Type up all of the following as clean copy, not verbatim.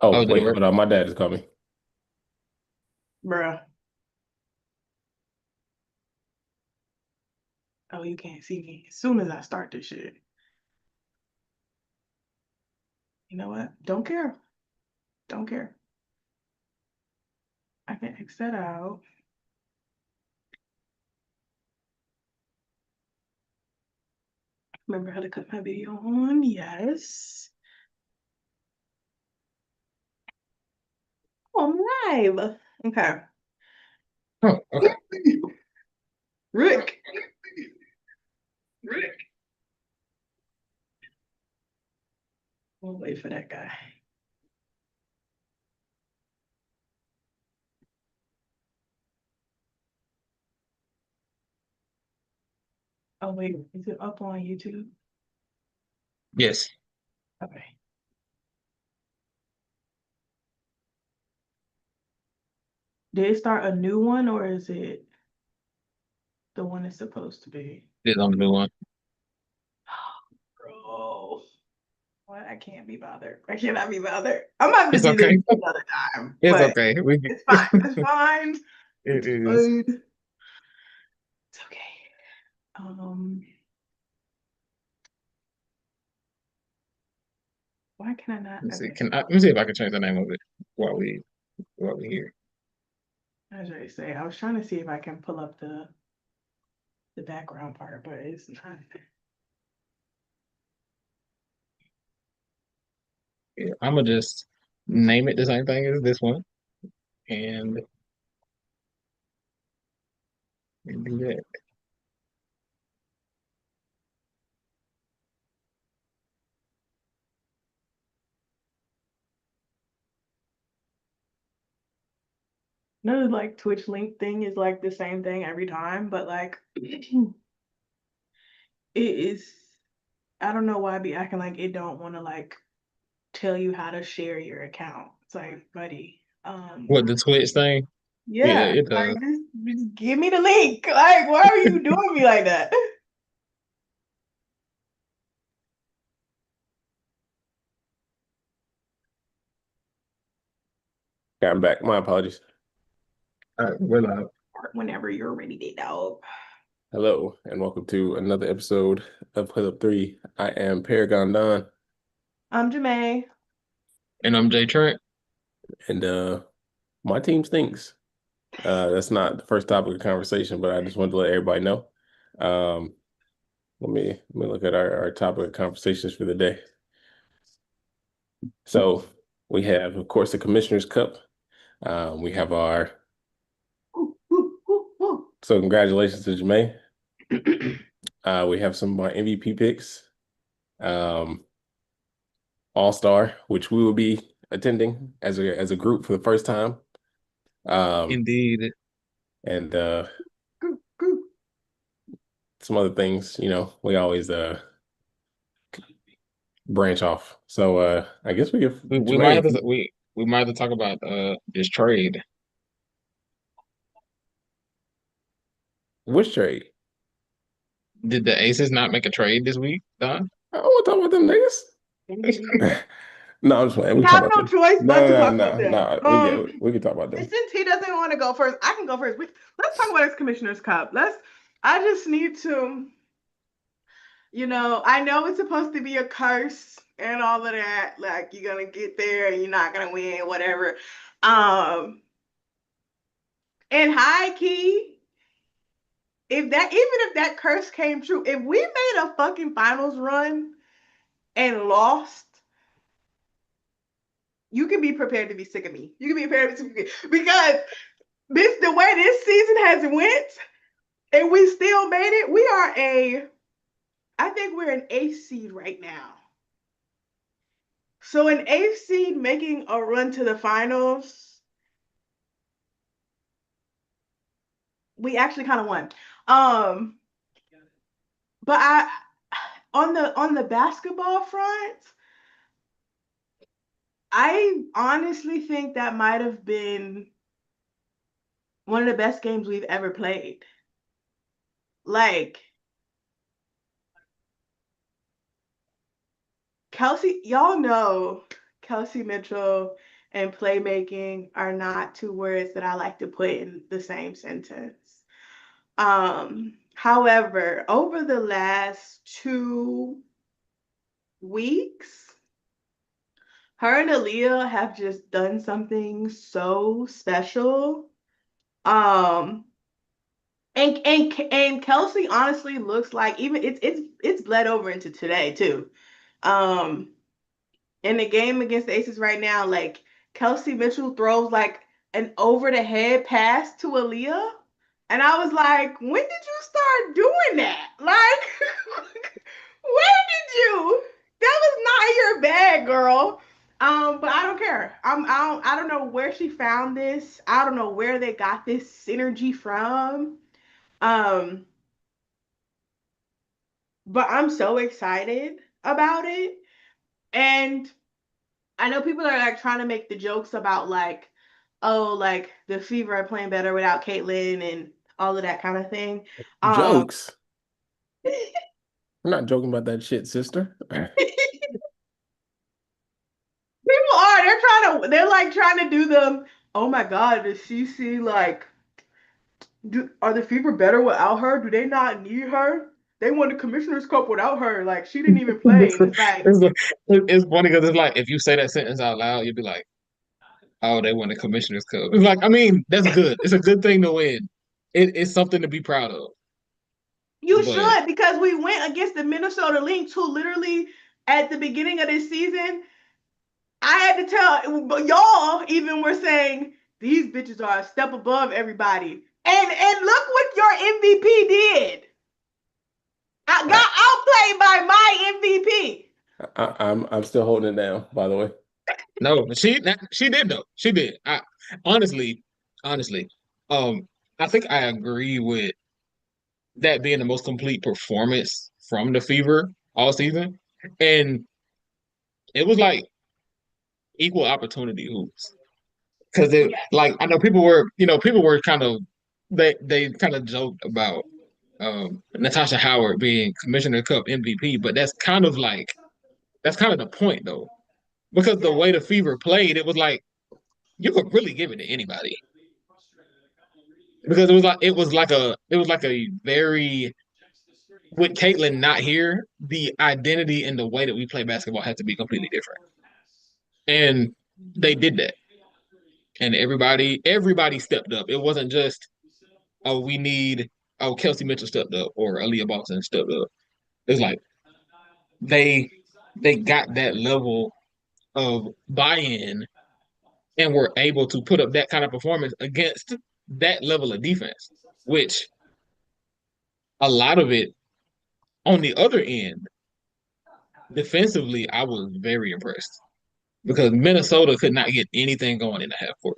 Oh, Oh, did it wait, work? hold on. My dad is coming. Bruh. Oh, you can't see me. As soon as I start this shit. You know what? Don't care. Don't care. I can X that out. Remember how to cut my video on? Yes. Oh, I'm live. Okay. Oh, okay. Rick. Rick. We'll wait for that guy. Oh, wait. Is it up on YouTube? Yes. Okay. Did it start a new one or is it the one it's supposed to be? Did on the new one. Bro. What? I can't be bothered. I cannot be bothered. I'm gonna have to It's do this okay. another time, It's but okay. it's fine. It's fine. It It's is. fine. It's okay. Why can I not? Let's see. Okay. Let me see if I can change the name of it while we here. I was ready to say. I was trying to see if I can pull up the background part, but it's not. Yeah, I'm gonna just name it the same thing as this one and, do that. No, like Twitch link thing is like the same thing every time, but like it is. I don't know why I be acting like it don't want to like tell you how to share your account. It's like, buddy, What, the Twitch thing? Yeah, yeah, it like does. just give me the link. Like, why are you doing me like that? Yeah, I'm back. My apologies. All right, we're live. Whenever you're ready to go. Hello, and welcome to another episode of Club 3. I am Paragon Don, I'm Jamae. And I'm Jay Trent. and my team stinks. That's not the first topic of conversation, but I just wanted to let everybody know. Um, let me look at our topic of conversations for the day. So we have, of course, the Commissioner's Cup. We have our so congratulations to Jamae. We have some of our MVP picks. Um, All-Star, which we will be attending as a group for the first time. Um, Indeed. and some other things, we always branch off. So I guess we give We might Jermaine, have to we might have to talk about this trade. which trade? Did the Aces not make a trade this week, Don? I don't want to talk about them niggas. No, I'm just playing. We We can talk have about no them. choice but No, to no, talk about no, no, them. no. We can talk about them. Since he doesn't want to go first, I can go first. Let's talk about his Commissioner's Cup. I just need to, I know it's supposed to be a curse and all of that. Like you're gonna get there and you're not gonna win, whatever. And high key, even if that curse came true, if we made a fucking finals run and lost, you can be prepared to be sick of me. You can be prepared to be sick of me because the way this season has went, and we still made it. I think we're an eighth seed right now. So an eighth seed making a run to the finals, we actually kind of won. Um, but on the basketball front, I honestly think that might have been one of the best games we've ever played. Like Kelsey, y'all know Kelsey Mitchell and playmaking are not two words that I like to put in the same sentence. However, over the last 2 weeks, her and Aaliyah have just done something so special. Um, and Kelsey honestly looks like even it's bled over into today too. Um, in the game against the Aces right now, like Kelsey Mitchell throws like an over the head pass to Aaliyah. And I was like, when did you start doing that? Like, when did you? That was not your bag, girl. But I don't care. I don't know where she found this. I don't know where they got this synergy from. Um, but I'm so excited about it. And I know people are like trying to make the jokes about like, oh, like the Fever are playing better without Caitlin and all of that kind of thing. Um, Jokes. I'm not joking about that shit, sister. People are. They're like trying to do them. Oh my God, does she see like are the Fever better without her? Do they not need her? They won the Commissioner's Cup without her. Like she didn't even play. And it's like, It's funny because it's like if you say that sentence out loud, you'd be like, "Oh, they won the Commissioner's Cup." It's like, I mean, that's good. It's a good thing to win. It's something to be proud of. you But should, because we went against the Minnesota Lynx, who literally at the beginning of this season, I had to tell y'all even were saying these bitches are a step above everybody. And look what your MVP did. I got outplayed by my MVP. I'm still holding it down, by the way. no, she did though. She did. I honestly, I think I agree with that being the most complete performance from the Fever all season, and it was like equal opportunity hoops. Because it like I know people were kind of they kind of joked about Natasha Howard being Commissioner Cup MVP, but that's kind of the point though. Because the way the Fever played, it was like you could really give it to anybody. Because it was like a very with Caitlin not here, the identity and the way that we play basketball had to be completely different. And they did that. And everybody stepped up. It wasn't just oh, Kelsey Mitchell stepped up or Aaliyah Boston stepped up. It's like they they got that level of buy-in and were able to put up that kind of performance against that level of defense, which a lot of it on the other end, defensively, I was very impressed because Minnesota could not get anything going in the half court.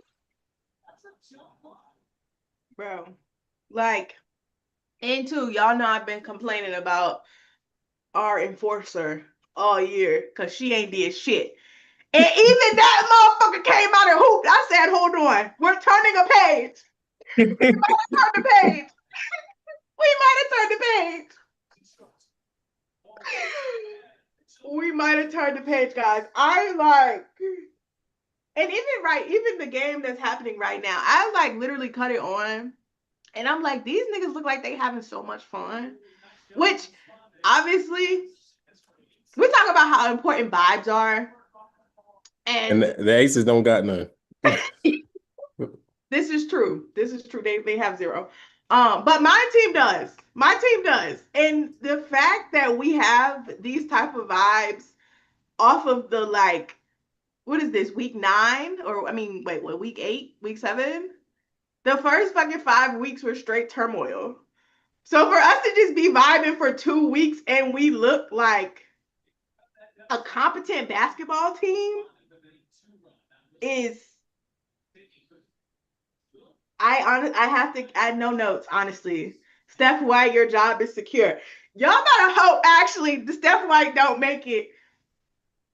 Bro, like, and two, y'all know I've been complaining about our enforcer all year because she ain't did shit. And even that motherfucker came out and hooped. I said, hold on, we're turning a page. Turn the page. We might have turned the page. We might have turned the page, guys. I like, and even the game that's happening right now, I like literally cut it on, and I'm like, these niggas look like they having so much fun. Which, obviously, we talk about how important vibes are, And and the Aces don't got none. this is true. This is true. They have zero. But my team does. My team does. And the fact that we have these type of vibes off of the like, what is this, week 9? Or I mean, wait, what, week 8, week 7? The first fucking 5 weeks were straight turmoil. So for us to just be vibing for 2 weeks and we look like a competent basketball team is I have to add no notes, honestly. Steph White, your job is secure. Y'all better hope actually the Steph White don't make it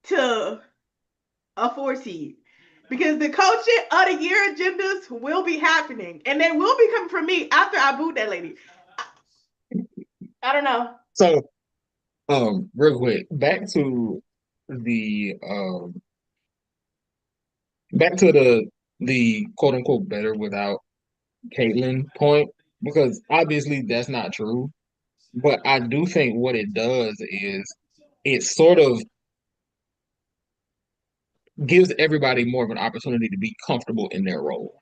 to a 4 seed. Because the coaching of the year agendas will be happening. And they will be coming from me after I boot that lady. I don't know. So, real quick, back to the back to the quote unquote better without Caitlin point, because obviously that's not true. But I do think what it does is it sort of gives everybody more of an opportunity to be comfortable in their role.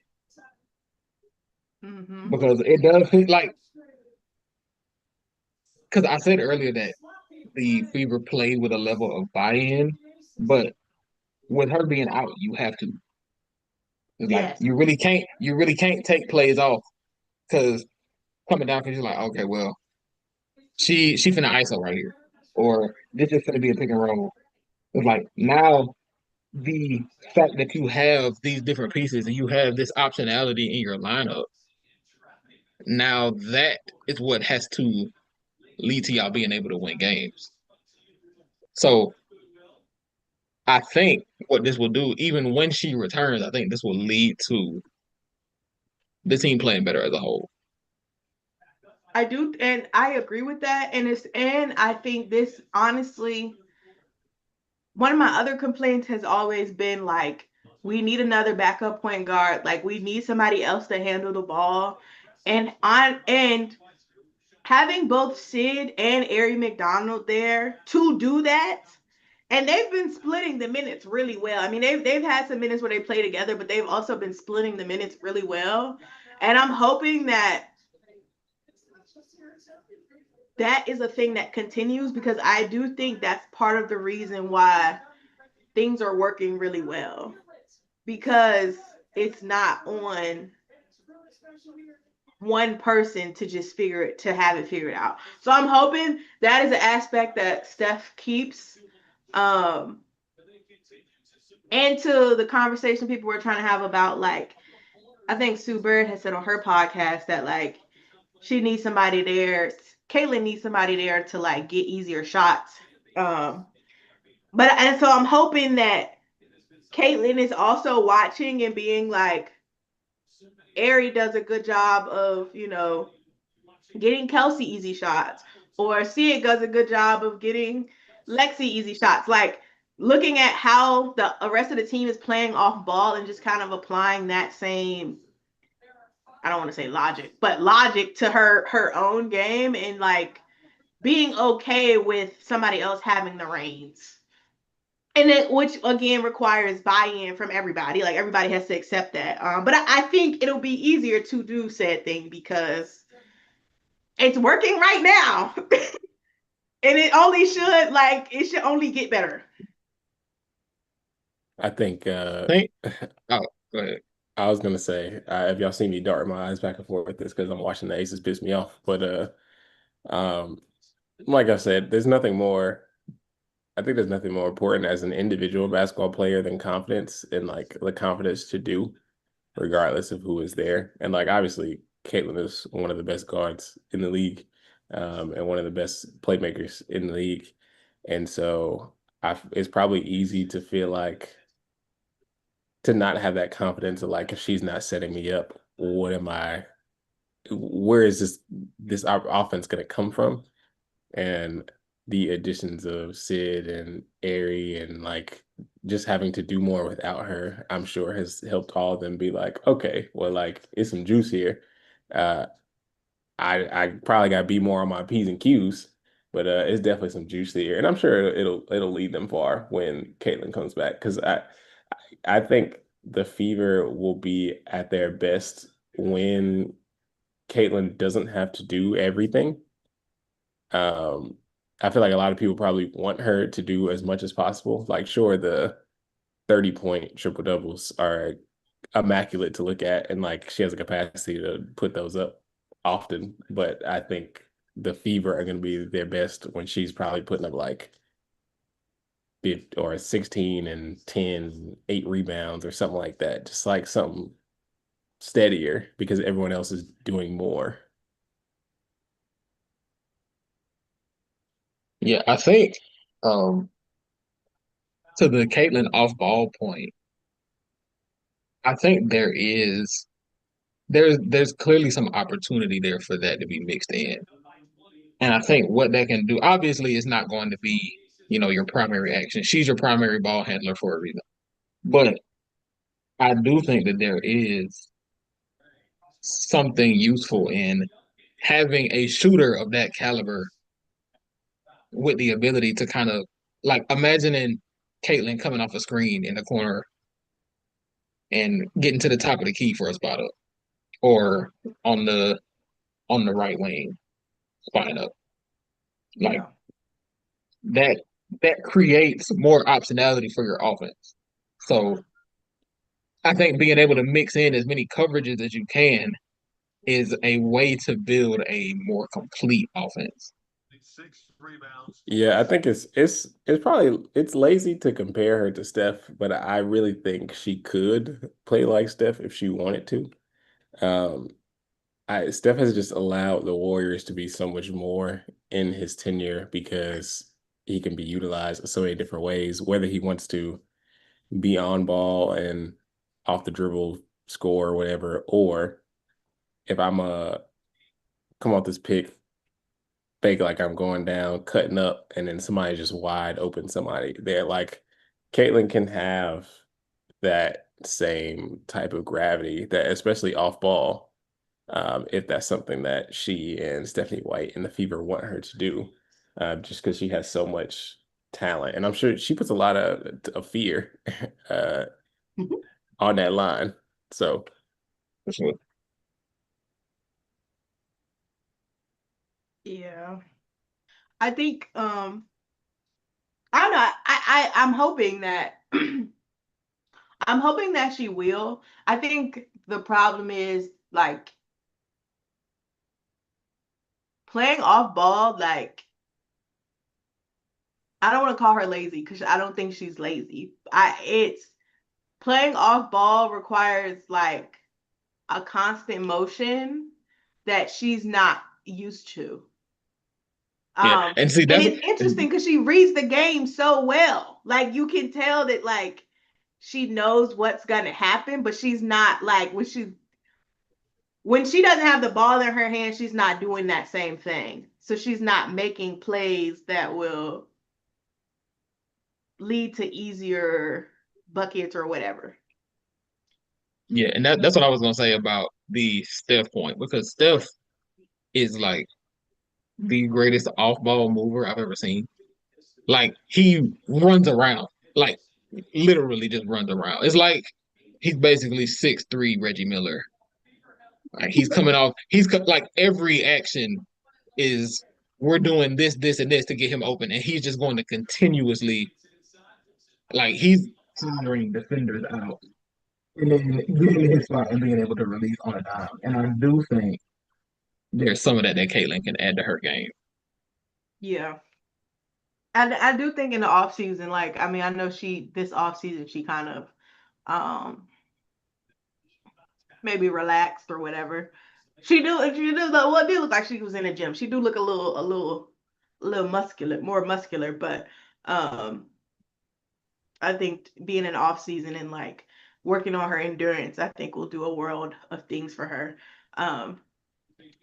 Mm-hmm. Because it does like, because I said earlier that the Fever played with a level of buy-in, but with her being out, you have to. It's like Yes. you really can't take plays off because coming down because you're like, okay, well, she finna ISO right here, or this is gonna be a pick and roll. It's like now the fact that you have these different pieces and you have this optionality in your lineup, now that is what has to lead to y'all being able to win games. So I think what this will do, even when she returns, I think this will lead to the team playing better as a whole. I do, and I agree with that. And I think this honestly, one of my other complaints has always been like, we need another backup point guard. Like we need somebody else to handle the ball. And having both Sid and Ari McDonald there to do that. And they've been splitting the minutes really well. I mean, they've had some minutes where they play together, but they've also been splitting the minutes really well. And I'm hoping that that is a thing that continues, because I do think that's part of the reason why things are working really well, because it's not on one person to just have it figured out. So I'm hoping that is an aspect that Steph keeps. Um, and to the conversation people were trying to have about, like, I think Sue Bird has said on her podcast that like she needs somebody there. Caitlin needs somebody there to like get easier shots. Um, and so I'm hoping that Caitlin is also watching and being like, Ari does a good job of, getting Kelsey easy shots, or Sia does a good job of getting Lexi easy shots. Like looking at how the rest of the team is playing off ball and just kind of applying that same, I don't want to say logic, but logic to her own game, and like being okay with somebody else having the reins. And it, which again requires buy-in from everybody. Like everybody has to accept that. But I think it'll be easier to do said thing because it's working right now. And it should only get better. I think Think, oh, go ahead. I was gonna say, if y'all see me dart my eyes back and forth with this because I'm watching the Aces piss me off. But um, like I said, there's nothing more. I think there's nothing more important as an individual basketball player than confidence, and like the confidence to do, regardless of who is there. And like obviously, Caitlin is one of the best guards in the league, and one of the best playmakers in the league. And so it's probably easy to feel like to not have that confidence of like, if she's not setting me up, where is this offense going to come from? And the additions of Sid and Ari and like just having to do more without her, I'm sure has helped all of them be like, okay, well, like it's some juice here. Uh, I probably got to be more on my P's and Q's, but it's definitely some juice here, and I'm sure it'll lead them far when Caitlin comes back, because I think the Fever will be at their best when Caitlin doesn't have to do everything. Um, I feel like a lot of people probably want her to do as much as possible. Like, sure, the 30-point triple doubles are immaculate to look at, and like she has a capacity to put those up often. But I think the Fever are going to be their best when she's probably putting up like 15 or 16 and 10, 8 rebounds or something like that. Just like something steadier because everyone else is doing more. Yeah, I think um to the Caitlin off ball point, I think there's clearly some opportunity there for that to be mixed in. And I think what that can do, obviously, is not going to be, your primary action. She's your primary ball handler for a reason. But I do think that there is something useful in having a shooter of that caliber with the ability to kind of like imagining Caitlin coming off a screen in the corner and getting to the top of the key for a spot up, or on the right wing spotting up. Like Yeah. that that creates more optionality for your offense. So I think being able to mix in as many coverages as you can is a way to build a more complete offense. Yeah, I think it's probably it's lazy to compare her to Steph, but I really think she could play like Steph if she wanted to. Um, Steph has just allowed the Warriors to be so much more in his tenure because he can be utilized so many different ways, whether he wants to be on ball and off the dribble score or whatever, or if I'm a come off this pick, fake like I'm going down, cutting up, and then somebody just wide open somebody. They're like Caitlin can have that same type of gravity that especially off ball, if that's something that she and Stephanie White and the Fever want her to do, just because she has so much talent. And I'm sure she puts a lot of fear uh, on that line. So For sure. Yeah. I think I don't know. I'm hoping that I'm hoping that she will. I think the problem is like playing off ball, like I don't want to call her lazy because I don't think she's lazy. It's playing off ball requires like a constant motion that she's not used to. Yeah, and see And that's it's interesting because she reads the game so well. Like you can tell that like she knows what's gonna happen, but she's not like when she doesn't have the ball in her hand, she's not doing that same thing. So she's not making plays that will lead to easier buckets or whatever. yeah, and that's what I was gonna say about the Steph point because Steph is like the greatest off-ball mover I've ever seen. Like he runs around, like literally just runs around. It's like he's basically 6'3" Reggie Miller. Like he's coming off, like every action is we're doing this, this, and this to get him open, and he's just going to continuously like he's tiring defenders out and then getting in his spot and being able to release on a dime. And I do think there's some of that Caitlin can add to her game. Yeah. And I do think in the off season, like I mean, I know this off season she kind of maybe relaxed or whatever. Well, it did look like she was in the gym. She do look a little muscular, more muscular, but um I think being in off season and like working on her endurance, I think will do a world of things for her. Um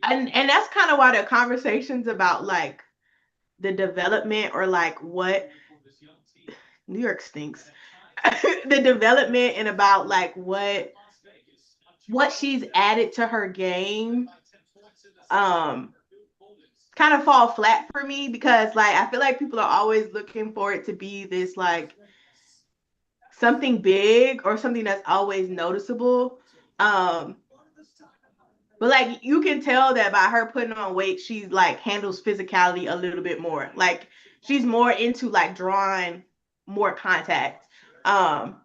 and that's kind of why the conversations about like the development or like what New York stinks. The development and about like what she's added to her game um kind of fall flat for me because like I feel like people are always looking for it to be this like something big or something that's always noticeable. Um but like you can tell that by her putting on weight, she's like handles physicality a little bit more. Like she's more into like drawing more contact. Um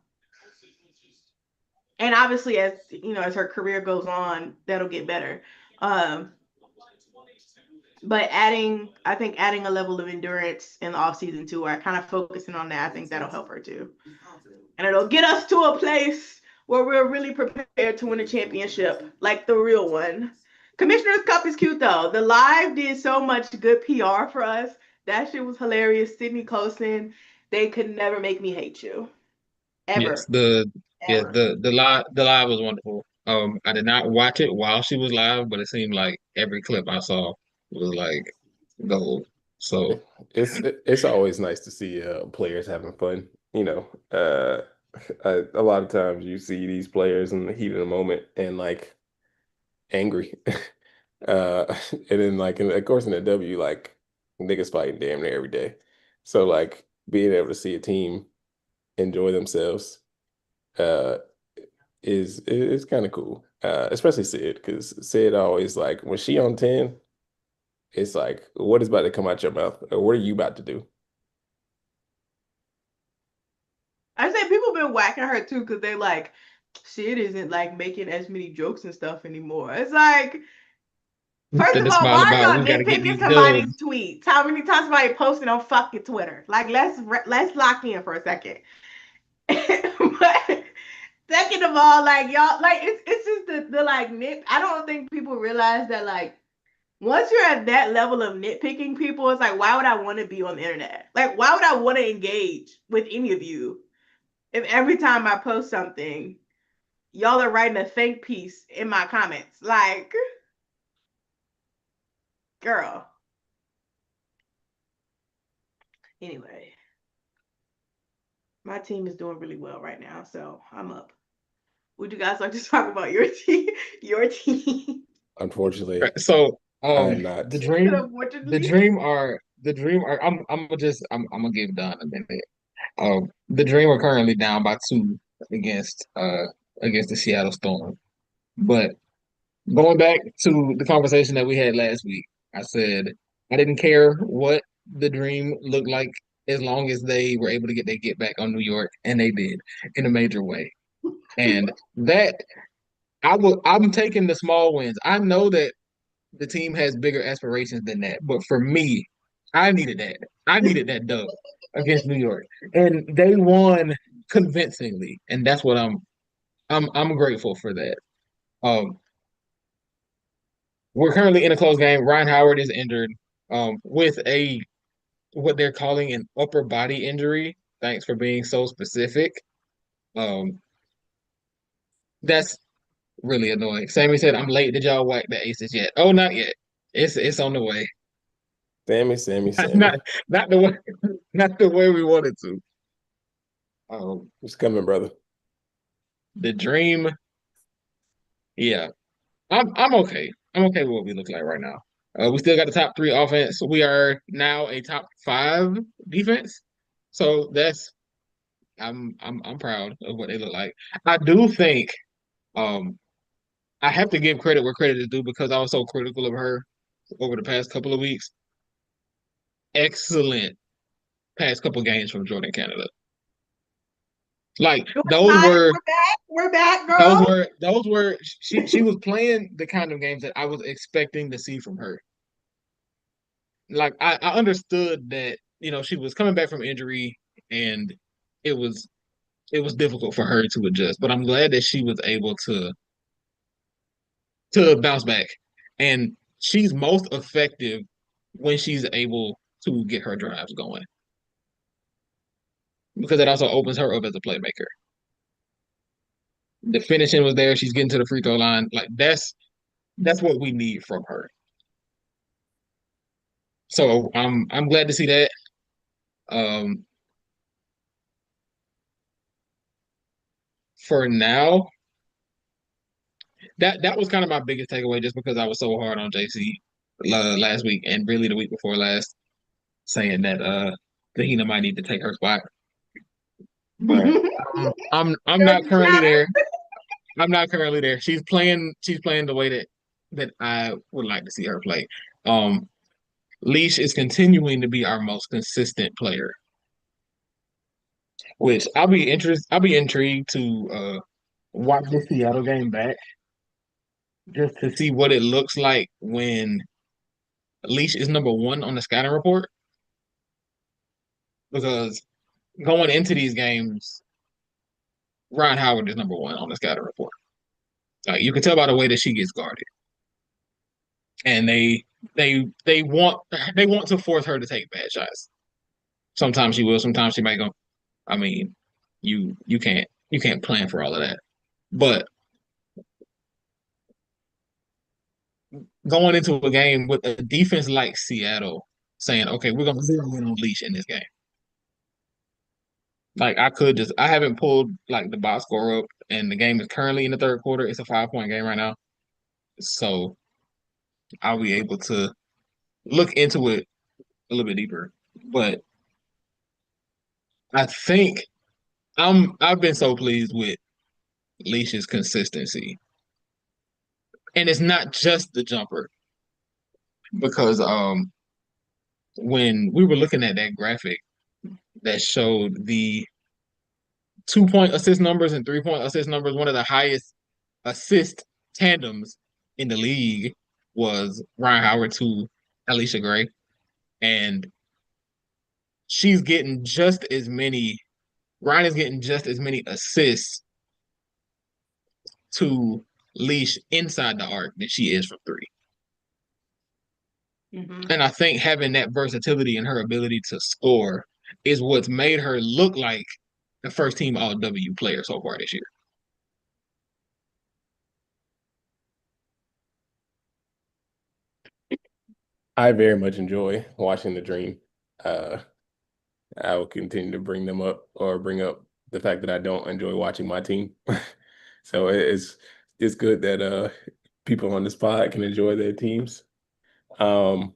and obviously as you know as her career goes on, that'll get better. Um but I think adding a level of endurance in the off season too, or kind of focusing on that, I think that'll help her too. And it'll get us to a place where we're really prepared to win a championship, like the real one. Commissioner's Cup is cute though. The live did so much good PR for us. That shit was hilarious. Sydney Colson, they could never make me hate you. Yes, Ever. Ever. the live was wonderful. I did not watch it while she was live, but it seemed like every clip I saw was like gold. So it's always nice to see players having fun. A lot of times you see these players in the heat of the moment and like angry. And then like of course in the W, like niggas fighting damn near every day. So like being able to see a team enjoy themselves uh is kind of cool. Especially Sid, because Sid always like when she on 10, it's like, what is about to come out your mouth? Or what are you about to do? I said people been whacking her too because they like shit isn't like making as many jokes and stuff anymore. It's like, first That of is all, smile why about are we y'all got to get nitpicking these somebody's dubs. tweets? How many times somebody posted on fucking Twitter? Like, let's lock in for a second. But second of all, like y'all, like it's just the like nit. I don't think people realize that like once you're at that level of nitpicking people, it's like why would I want to be on the internet? Like why would I want to engage with any of you if every time I post something, y'all are writing a think piece in my comments? Like, girl. Anyway, my team is doing really well right now, so I'm up. Would you guys like to talk about your team? Your team. Unfortunately, So, I am not. the dream, Unfortunately. the dream are. I'm gonna give Don a minute. The Dream are currently down by 2 against against the Seattle Storm. But going back to the conversation that we had last week, I said I didn't care what the Dream looked like as long as they were able to get their get back on New York, and they did in a major way. And that I'm taking the small wins. I know that the team has bigger aspirations than that, but for me, I needed that. I needed that dub against New York, and they won convincingly, and that's what I'm grateful for that. Um, we're currently in a close game. Ryan Howard is injured with a what they're calling an upper body injury. Thanks for being so specific. Um, that's really annoying. Sammy said, "I'm late. Did y'all whack the aces yet?" Oh, not yet. It's on the way. Sammy, Sammy, Not Sammy. not the way not the way we wanted to. Um, It's coming, brother. the dream, yeah. I'm okay. I'm okay with what we look like right now. We still got the top 3 offense. We are now a top 5 defense. So that's I'm proud of what they look like. I do think um I have to give credit where credit is due because I was so critical of her over the past couple of weeks. Excellent past couple games from Jordin Canada. Like Hi, we're back. We're back, girl. those were she was playing the kind of games that I was expecting to see from her. Like I understood that, she was coming back from injury and it was it was difficult for her to adjust, but I'm glad that she was able to bounce back. And she's most effective when she's able to get her drives going because it also opens her up as a playmaker. The finishing was there. She's getting to the free throw line. Like that's what we need from her. So I'm glad to see that. Um, for now, that was kind of my biggest takeaway, just because I was so hard on JC last week and really the week before last, saying that Kahina might need to take her spot. But I'm not Dirty currently chatter. there. I'm not currently there. She's playing the way that I would like to see her play. Um, Leash is continuing to be our most consistent player, which I'll be intrigued to watch the Seattle game back just to see what it looks like when Leash is number 1 on the scouting report. Because going into these games, Ryan Howard is number 1 on the scouting report. You can tell by the way that she gets guarded, and they want they want to force her to take bad shots. Sometimes she will, sometimes she might go. I mean, you can't plan for all of that. But going into a game with a defense like Seattle saying, okay, we're gonna zero in on Leash in this game. Like I haven't pulled like the box score up, and the game is currently in the third quarter. It's a 5-point game right now, so I'll be able to look into it a little bit deeper. But I think I've been so pleased with Leash's consistency, and it's not just the jumper because when we were looking at that graphic that showed the 2-point assist numbers and 3-point assist numbers, one of the highest assist tandems in the league was Ryan Howard to Allisha Gray. And she's getting just as many, Ryan is getting just as many assists to Leash inside the arc than she is from three. Mm-hmm. And I think having that versatility and her ability to score is what's made her look like the first team All W player so far this year. I very much enjoy watching the Dream. I will continue to bring them up or bring up the fact that I don't enjoy watching my team. So it's good that people on the spot can enjoy their teams. But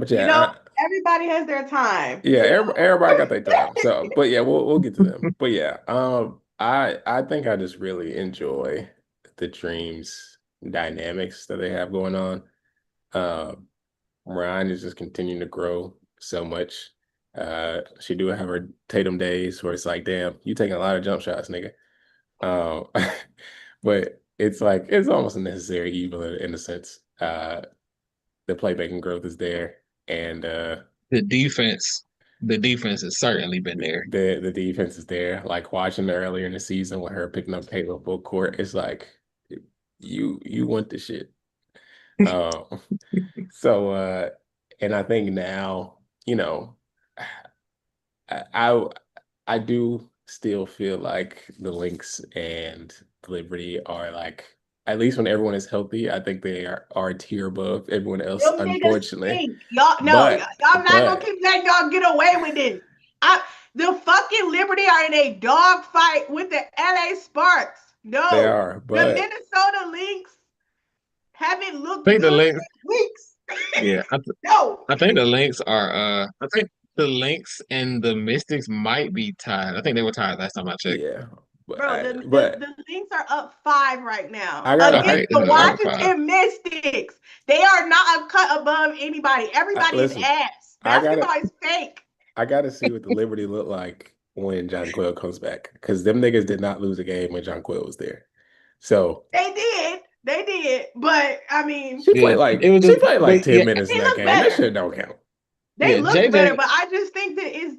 yeah, everybody has their time. Yeah, everybody got their time. So, but yeah, we'll get to them. But yeah, I think I just really enjoy the Dreams dynamics that they have going on. Ryan is just continuing to grow so much. She do have her Tatum days where it's like, damn, you taking a lot of jump shots, nigga. But it's like it's almost a necessary evil in a sense. The playmaking growth is there, and the defense has certainly been there. The defense is there. Like watching her earlier in the season with her picking up Caitlin full court, it's like you want the shit. So and I think now, I do still feel like the Lynx and the Liberty are like, at least when everyone is healthy, I think they are a tier above everyone else, Them unfortunately. Y'all not gonna keep letting y'all get away with this. The fucking Liberty are in a dog fight with the LA Sparks. No, they are, but the Minnesota Lynx haven't looked I think good the Lynx, in weeks. Yeah, I think the Lynx are. I think the Lynx and the Mystics might be tied. I think they were tied last time I checked. Yeah, bro, the Lynx are up 5 right now against the Washington Mystics. They are not a cut above anybody. Everybody is ass. Basketball is fake. I gotta see what the Liberty look like when Jonquel comes back, because them niggas did not lose a game when Jonquel was there. So they did, but I mean, she played like 10 minutes in that game. That shit don't count. They look better, but I just think that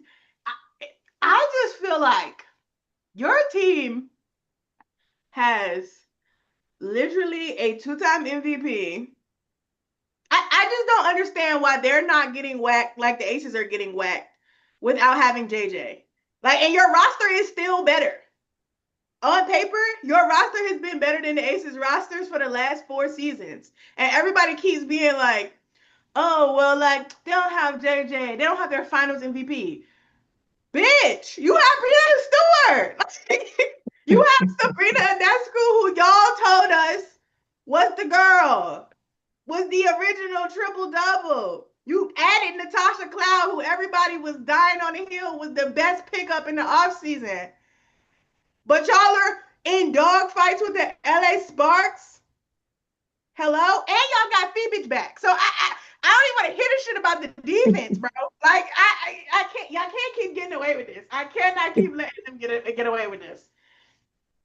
I just feel like your team has literally a 2-time MVP. I just don't understand why they're not getting whacked like the Aces are getting whacked without having JJ. And your roster is still better. On paper, your roster has been better than the Aces rosters for the last 4 seasons. And everybody keeps being like, oh, well, they don't have JJ. They don't have their finals MVP. Bitch, you have Brianna Stewart. You have Sabrina Ionescu, who y'all told us was the girl, was the original triple-double. You added Natasha Cloud, who everybody was dying on the hill, was the best pickup in the offseason. But y'all are in dog fights with the LA Sparks. Hello? And y'all got Phoenix back. So I don't even want to hear the shit about the defense, bro. I can't, y'all can't keep getting away with this. I cannot keep letting them get away with this.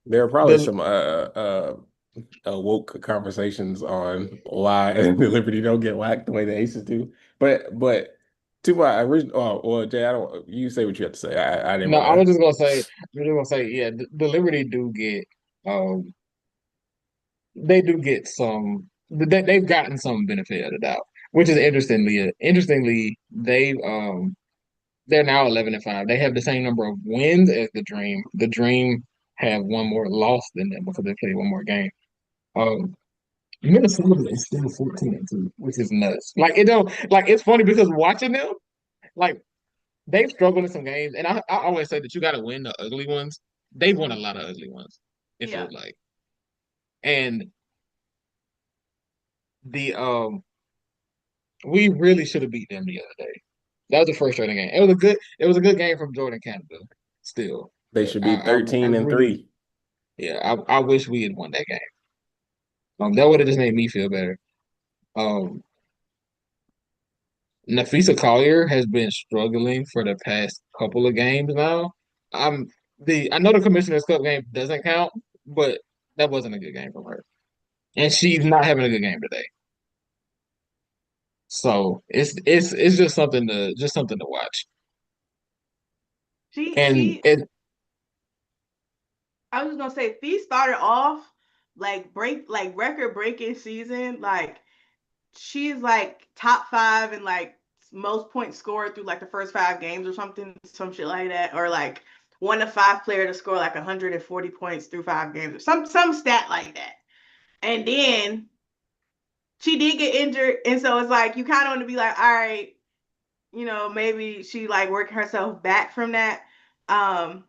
There are probably some woke conversations on why the Liberty don't get whacked the way the Aces do. But to my original, Jay, you say what you have to say. I didn't. No, I was just gonna say, yeah, the Liberty do get, they do get some. They've gotten some benefit of the doubt, which is interestingly, they're now 11-5. They have the same number of wins as the Dream. The Dream have one more loss than them because they played one more game. Minnesota is still 14-2, which is nuts. It's funny because watching them, they've struggled in some games, and I always say that you got to win the ugly ones. They've won a lot of ugly ones. It Yeah. feels like, and the we really should have beat them the other day. That was a frustrating game. It was a good game from Jordin Canada. Still, They but should be I 13 and really, 3. yeah, I wish we had won that game. That would have just made me feel better. Um, Nafisa Collier has been struggling for the past couple of games now. I know the Commissioner's Cup game doesn't count, but that wasn't a good game from her, and she's not having a good game today. So it's just something to watch. She And she it I was just gonna say Fee started off like record breaking season. Like she's like top five in like most points scored through like the first 5 games or something, some shit like that. Or like 1 to 5 player to score like 140 points through 5 games or some stat like that. And then she did get injured, and so it's like you kind of want to be like, all right, maybe she like working herself back from that. Um,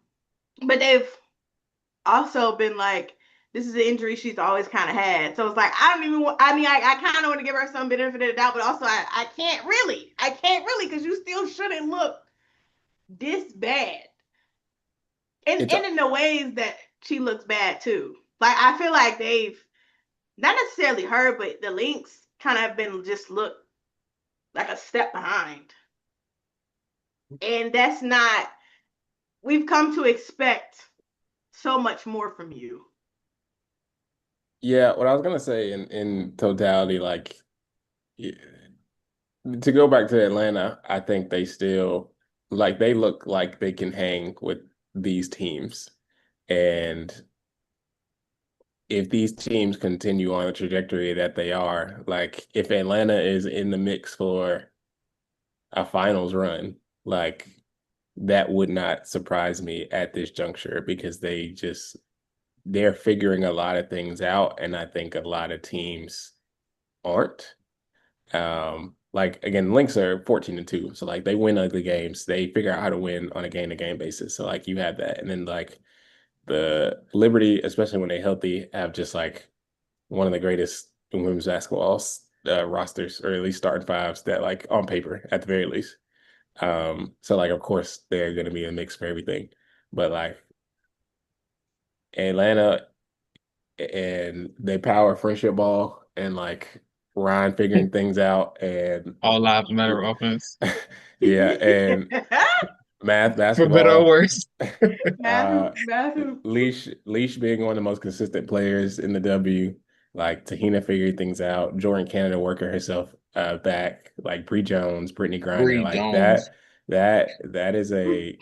but they've also been like, this is an injury she's always kind of had. So it's like, I don't even want, I mean, I kind of want to give her some benefit of the doubt, but also I can't really, because you still shouldn't look this bad. It's And in the ways that she looks bad too. Like, I feel like they've, not necessarily her, but the Lynx kind of been just look like a step behind. And that's not, we've come to expect so much more from you. Yeah, what I was gonna say in totality, like yeah, to go back to Atlanta, I think they still like they look like they can hang with these teams. And if these teams continue on the trajectory that they are, like if Atlanta is in the mix for a finals run, like that would not surprise me at this juncture because they're figuring a lot of things out, and I think a lot of teams aren't. Like again, Lynx are 14 and 2. So like they win ugly games. They figure out how to win on a game to game basis. So like you have that. And then like the Liberty, especially when they're healthy, have just like one of the greatest women's basketball rosters, or at least starting fives that like on paper at the very least. So like of course they're gonna be a mix for everything. But like Atlanta and they power friendship ball and like Ryan figuring things out and all lives matter offense yeah, and math for better or basketball. worse. Leash being one of the most consistent players in the W. Like Tahina figuring things out. Jordin Canada working herself back. Like Bree Jones, Brittany Griner, Bree like Jones. that is a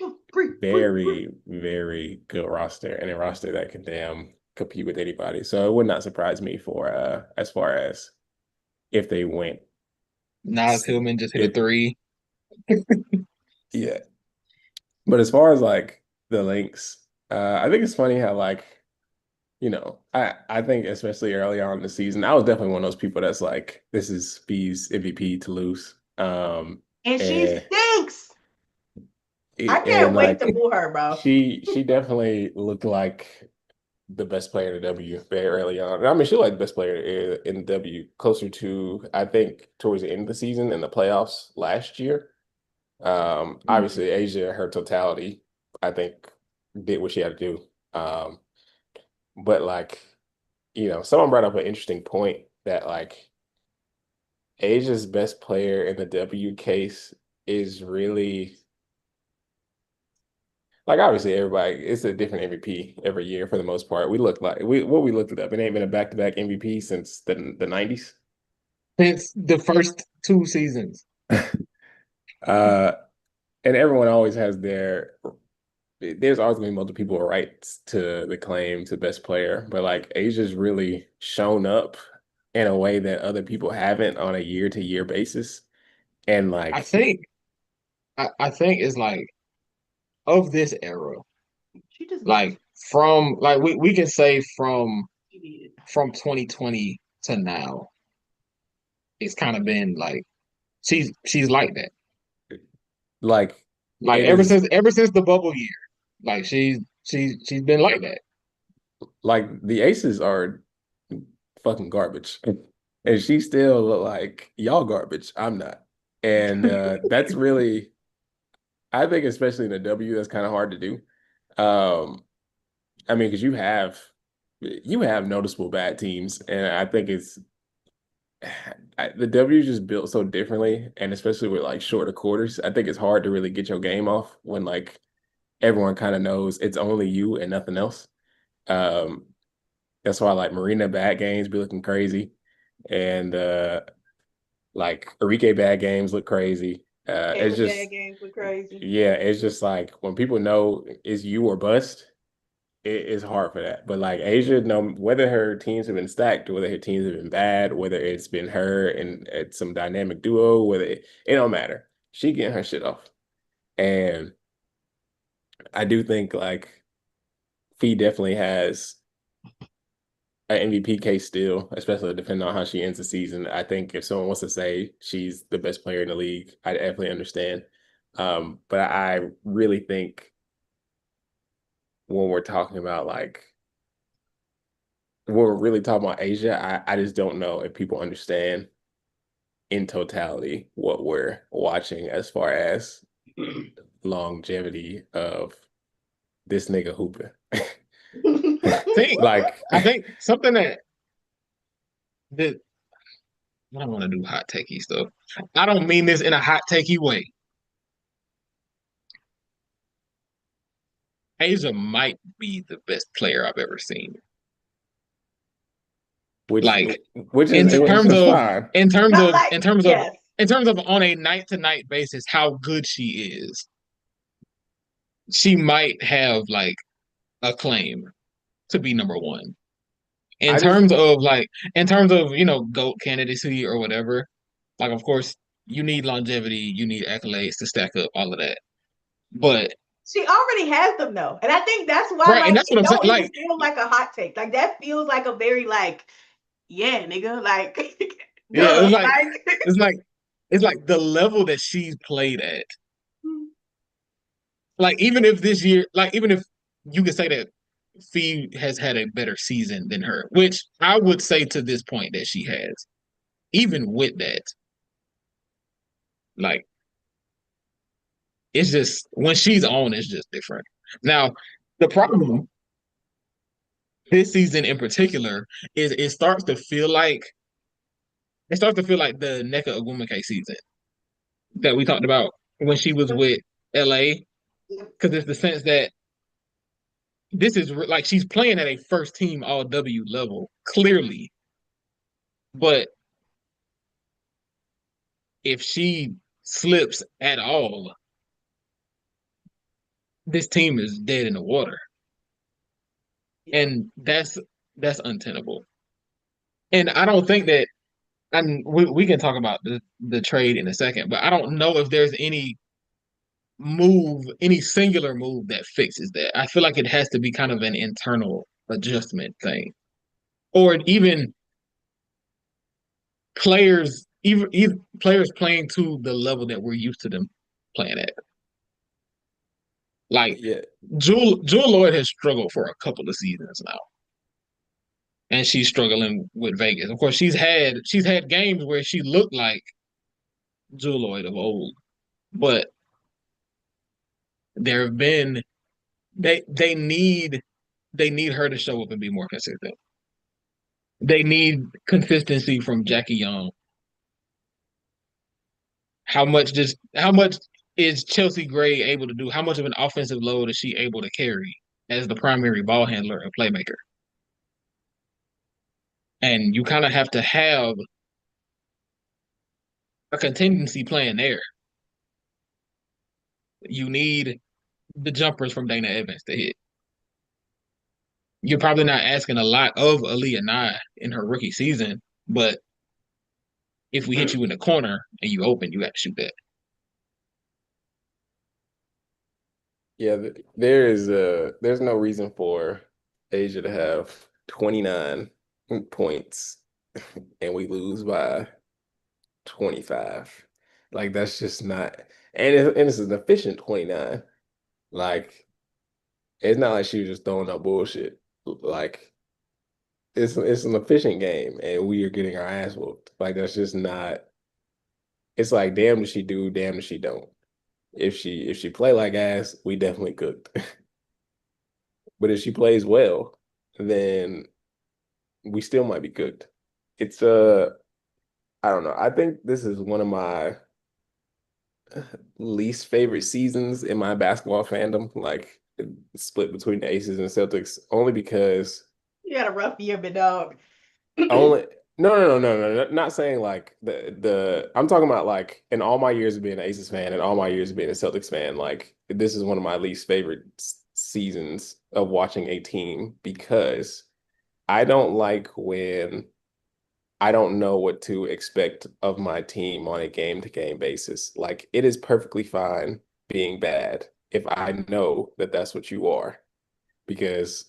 very, very good roster, and a roster that can damn compete with anybody. So it would not surprise me for as far as if they went. Nas Hillman just hit a It, three. yeah. But as far as like the Lynx, I think it's funny how like, I think especially early on in the season, I was definitely one of those people that's like, this is B's MVP to lose. And she And stinks. I and can't wait to like pull her, bro. she definitely looked like the best player in the W very early on. I mean, she like the best player in the W closer to, I think, towards the end of the season in the playoffs last year. Obviously Asia, her totality, I think, did what she had to do. But like, someone brought up an interesting point that like Asia's best player in the W case is really like obviously everybody it's a different MVP every year for the most part. We look like we looked it up. It ain't been a back-to-back MVP since the 90s. Since the first 2 seasons. Uh and everyone always has there's always gonna be multiple people with rights to the claim to best player, but like Asia's really shown up in a way that other people haven't on a year-to-year basis. And I like, think I think it's like of this era, She just needs like from like we can say from she needed. 2020 to now, it's kind of been like she's like that. like Like It is ever since the bubble year, like she's been like that. like the Aces are fucking garbage. And she still look like y'all garbage. I'm not. And that's really, I think, especially in the W, that's kind of hard to do. Um, I mean, because you have noticeable bad teams, and I think the W is just built so differently, and especially with like shorter quarters, I think it's hard to really get your game off when like everyone kind of knows it's only you and nothing else. Um, that's why like Marina bad games be looking crazy, and like Enrique bad games look crazy. It's Caitlin bad just games were crazy. yeah, it's just like when people know it's you or bust, it's hard for that. But like Asia, no, whether her teams have been stacked or whether her teams have been bad, whether it's been her and it's some dynamic duo, it don't matter. She getting her shit off. And I do think like Fee definitely has an MVP case still, especially depending on how she ends the season. I think if someone wants to say she's the best player in the league, I definitely understand. But I really think when we're talking about like when we're really talking about Asia, I just don't know if people understand in totality what we're watching as far as longevity of this nigga hooping. Think Like I think something that I don't want to do hot takey stuff. I don't mean this in a hot takey way. Asia might be the best player I've ever seen. which Like which in is terms is of fine. in terms Not of like, yes. in terms of on a night to night basis, how good she is. She might have like a claim to be number one. I just In terms of, you know, GOAT candidacy or whatever, like of course you need longevity, you need accolades to stack up all of that. But She already has them though. And I think that's why right, and like that's what it I'm saying. don't even Like, feel like a hot take. Like that feels like a very like, yeah, nigga, like yeah, duh. Like it's like it's like the level that she's played at. Like even if this year, like even if you could say that Fee has had a better season than her, which I would say to this point that she has. Even with that, like it's just when she's on, it's just different. Now, the problem this season in particular is it starts to feel like the Nneka Ogwumike season that we talked about when she was with LA, because it's the sense that this is like she's playing at a first team all W level, clearly. But if she slips at all, this team is dead in the water. And that's untenable. And I don't think that and we can talk about the trade in a second, but I don't know if there's any singular move that fixes that. I feel like it has to be kind of an internal adjustment thing. Or even even players playing to the level that we're used to them playing at. Like Yeah, Jewell Lloyd has struggled for a couple of seasons now. And she's struggling with Vegas. Of course, she's had games where she looked like Jewell Lloyd of old, but there have been they they need her to show up and be more consistent. They need consistency from Jackie Young. How much is Chelsea Gray able to do? How much of an offensive load is she able to carry as the primary ball handler and playmaker? And you kind of have to have a contingency plan there. You need the jumpers from Dana Evans to hit. You're probably not asking a lot of Aaliyah Nye in her rookie season, but if we hit you in the corner and you open, you got to shoot that. yeah. There's no reason for Asia to have 29 points and we lose by 25. Like that's just not. and it's an efficient 29. Like it's not like she was just throwing up bullshit. Like it's an efficient game, and we are getting our ass whooped. Like that's just not. It's like damn does she do, damn does she don't. If she play like ass, we definitely cooked. But if she plays well, then we still might be cooked. It's I don't know. I think this is one of my least favorite seasons in my basketball fandom. Like split between the Aces and Celtics, only because You had a rough year, big dog. only no. Not saying like the I'm talking about like in all my years of being an Aces fan and all my years of being a Celtics fan, like this is one of my least favorite seasons of watching a team because I don't like when I don't know what to expect of my team on a game-to-game basis. Like it is perfectly fine being bad if I know that that's what you are because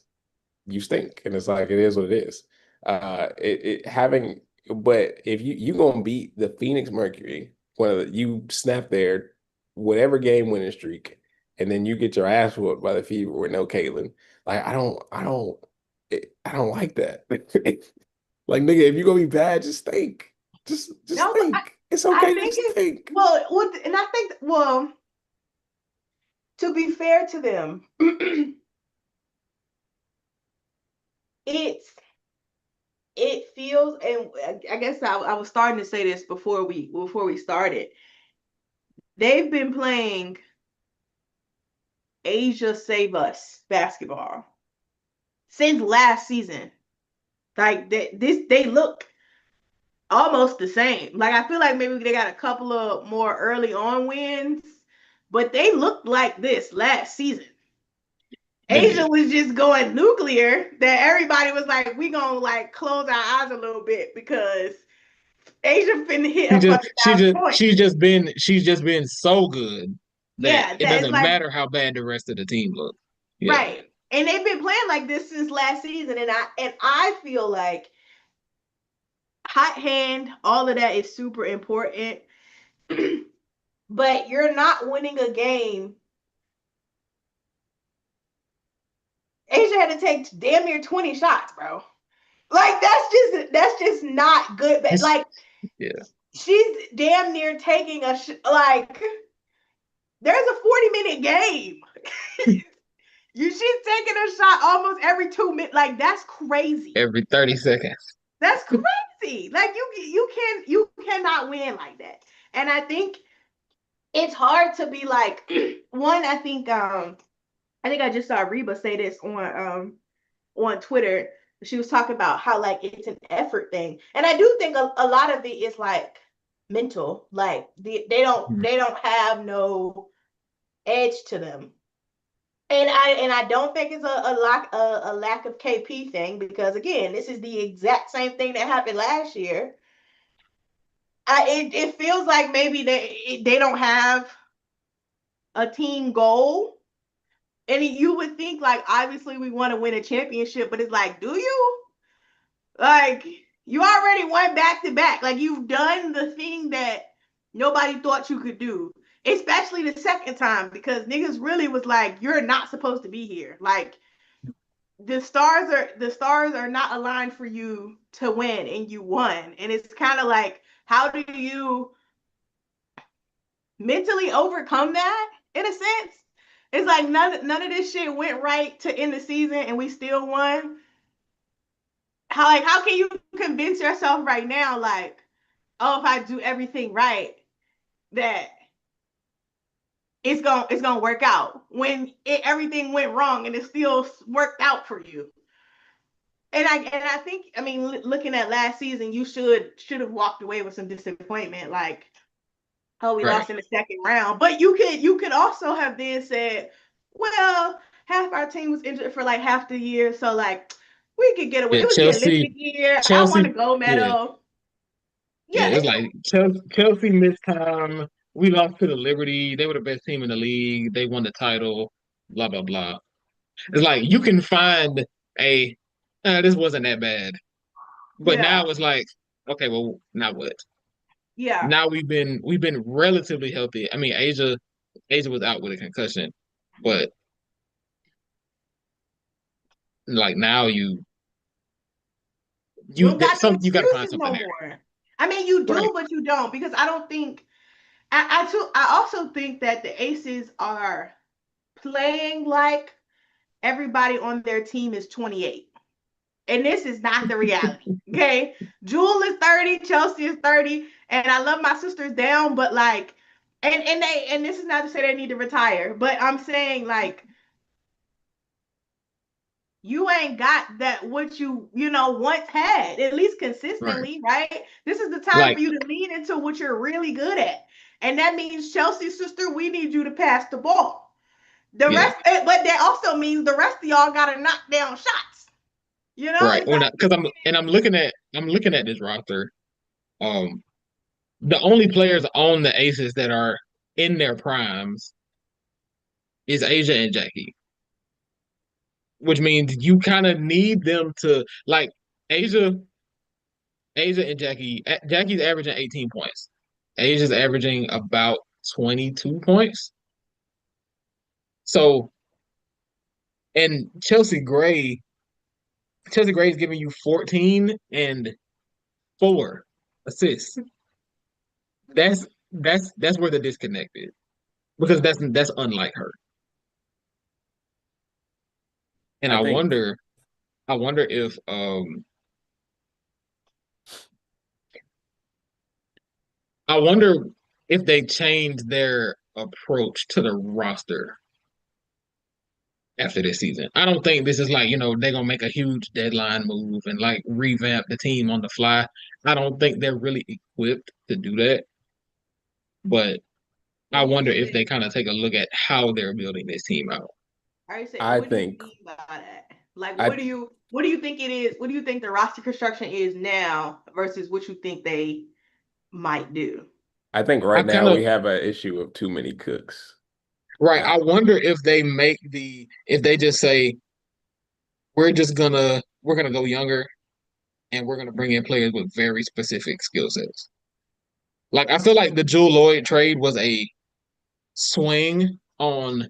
you stink and it's like it is what it is. It having but if you gonna beat the Phoenix Mercury, one of you snap their whatever game winning streak, and then you get your ass whooped by the Fever with no Caitlin. Like I don't like that. Like nigga, if you're gonna be bad, just stink. Just No, but stink. It's I okay to think just it's stink. and I think to be fair to them, it's it feels, and I guess I was starting to say this before we started. They've been playing Asia Save Us basketball since last season. Like they look almost the same. Like I feel like maybe they got a couple of more early on wins, but they looked like this last season. They Asia did. was just going nuclear that everybody was like, we gonna like close our eyes a little bit because Asia finna hit She a just fucking she 1,000 points. she's just been so good that Yeah, it that is doesn't like matter how bad the rest of the team look. Yeah. right. And they've been playing like this since last season. And I feel like hot hand, all of that is super important. But you're not winning a game. Asia had to take damn near 20 shots, bro. Like that's just not good. But It's like yeah. she's damn near taking like there's a 40-minute game. She's taking a shot almost every 2 minutes. Like that's crazy. Every 30 seconds. That's crazy. Like you cannot win like that. And I think it's hard to be like one. I think I just saw Reba say this on Twitter. She was talking about how like it's an effort thing, and I do think a lot of it is like mental. Like they don't have no edge to them. And I don't think it's a lack of KP thing because again, this is the exact same thing that happened last year. It feels like maybe they don't have a team goal, and you would think like obviously we want to win a championship, but it's like, do you? Like you already won back to back. Like you've done the thing that nobody thought you could do, especially the second time because niggas really was like, you're not supposed to be here. Like the stars are not aligned for you to win and you won. And it's kind of like how do you mentally overcome that in a sense? It's like none of this shit went right to end the season and we still won. How can you convince yourself right now like, oh, if I do everything right that it's gonna work out when everything went wrong and it still worked out for you. And I think I mean looking at last season, you should have walked away with some disappointment, like oh we Right. lost in the second round. But you could also have then said, well, half our team was injured for like half the year, so like we could get away. Yeah, It was the Olympic year. I won a Chelsea, gold yeah, medal. yeah. Yeah, It's like Chelsea missed time. We lost to the Liberty. They were the best team in the league. They won the title. Blah blah blah. It's like you can find a this wasn't that bad. But yeah. now it's like, okay, well, now what? Yeah. Now we've been relatively healthy. I mean, Asia was out with a concussion, but like now You don't got no you got to find excuses something no there. more. I mean, you Right. do, but you don't, because I don't think I also think that the Aces are playing like everybody on their team is 28. And this is not the reality. Okay. Jewell is 30, Chelsea is 30, and I love my sisters down, but like, and this is not to say they need to retire, but I'm saying like you ain't got that what you know once had, at least Right. consistently, right? This is the time Like for you to lean into what you're really good at. And that means Chelsea sister, we need you to pass the ball. The yeah. rest, but that also means the rest of y'all gotta knock down shots. You know, Right. it's When not because I'm looking at this roster. Um, the only players on the Aces that are in their primes is Asia and Jackie, which means you kind of need them to like Asia, and Jackie. Jackie's averaging 18 points. Asia's averaging about 22 points. So, and Chelsea Gray is giving you 14 and 4 assists. That's where the disconnect is because that's unlike her. And I think I wonder if I wonder if they changed their approach to the roster after this season. I don't think this is like, they're gonna make a huge deadline move and like revamp the team on the fly. I don't think they're really equipped to do that. But I what wonder you if they think. kind of take a look at how they're building this team out. I say, I what do you think mean by that? Like, I what do you think it is? What do you think the roster construction is now versus what you think they might do? I think I right kind now of we have an issue of too many cooks. Right. Uh, I wonder if if they just say we're gonna go younger and we're gonna bring in players with very specific skill sets. Like I feel like the Jewell Lloyd trade was a swing on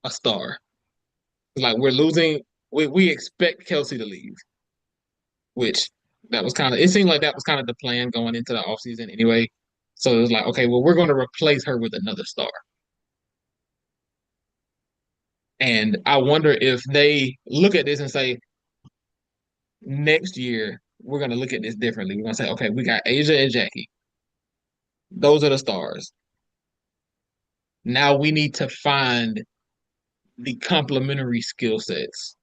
a star. Like we're losing we expect Kelsey to leave, which that was kind of it seemed like that was kind of the plan going into the offseason anyway. So it was like, okay, well, we're gonna replace her with another star. And I wonder if they look at this and say, next year we're gonna look at this differently. We're gonna say, okay, we got Asia and Jackie. Those are the stars. Now we need to find the complementary skill sets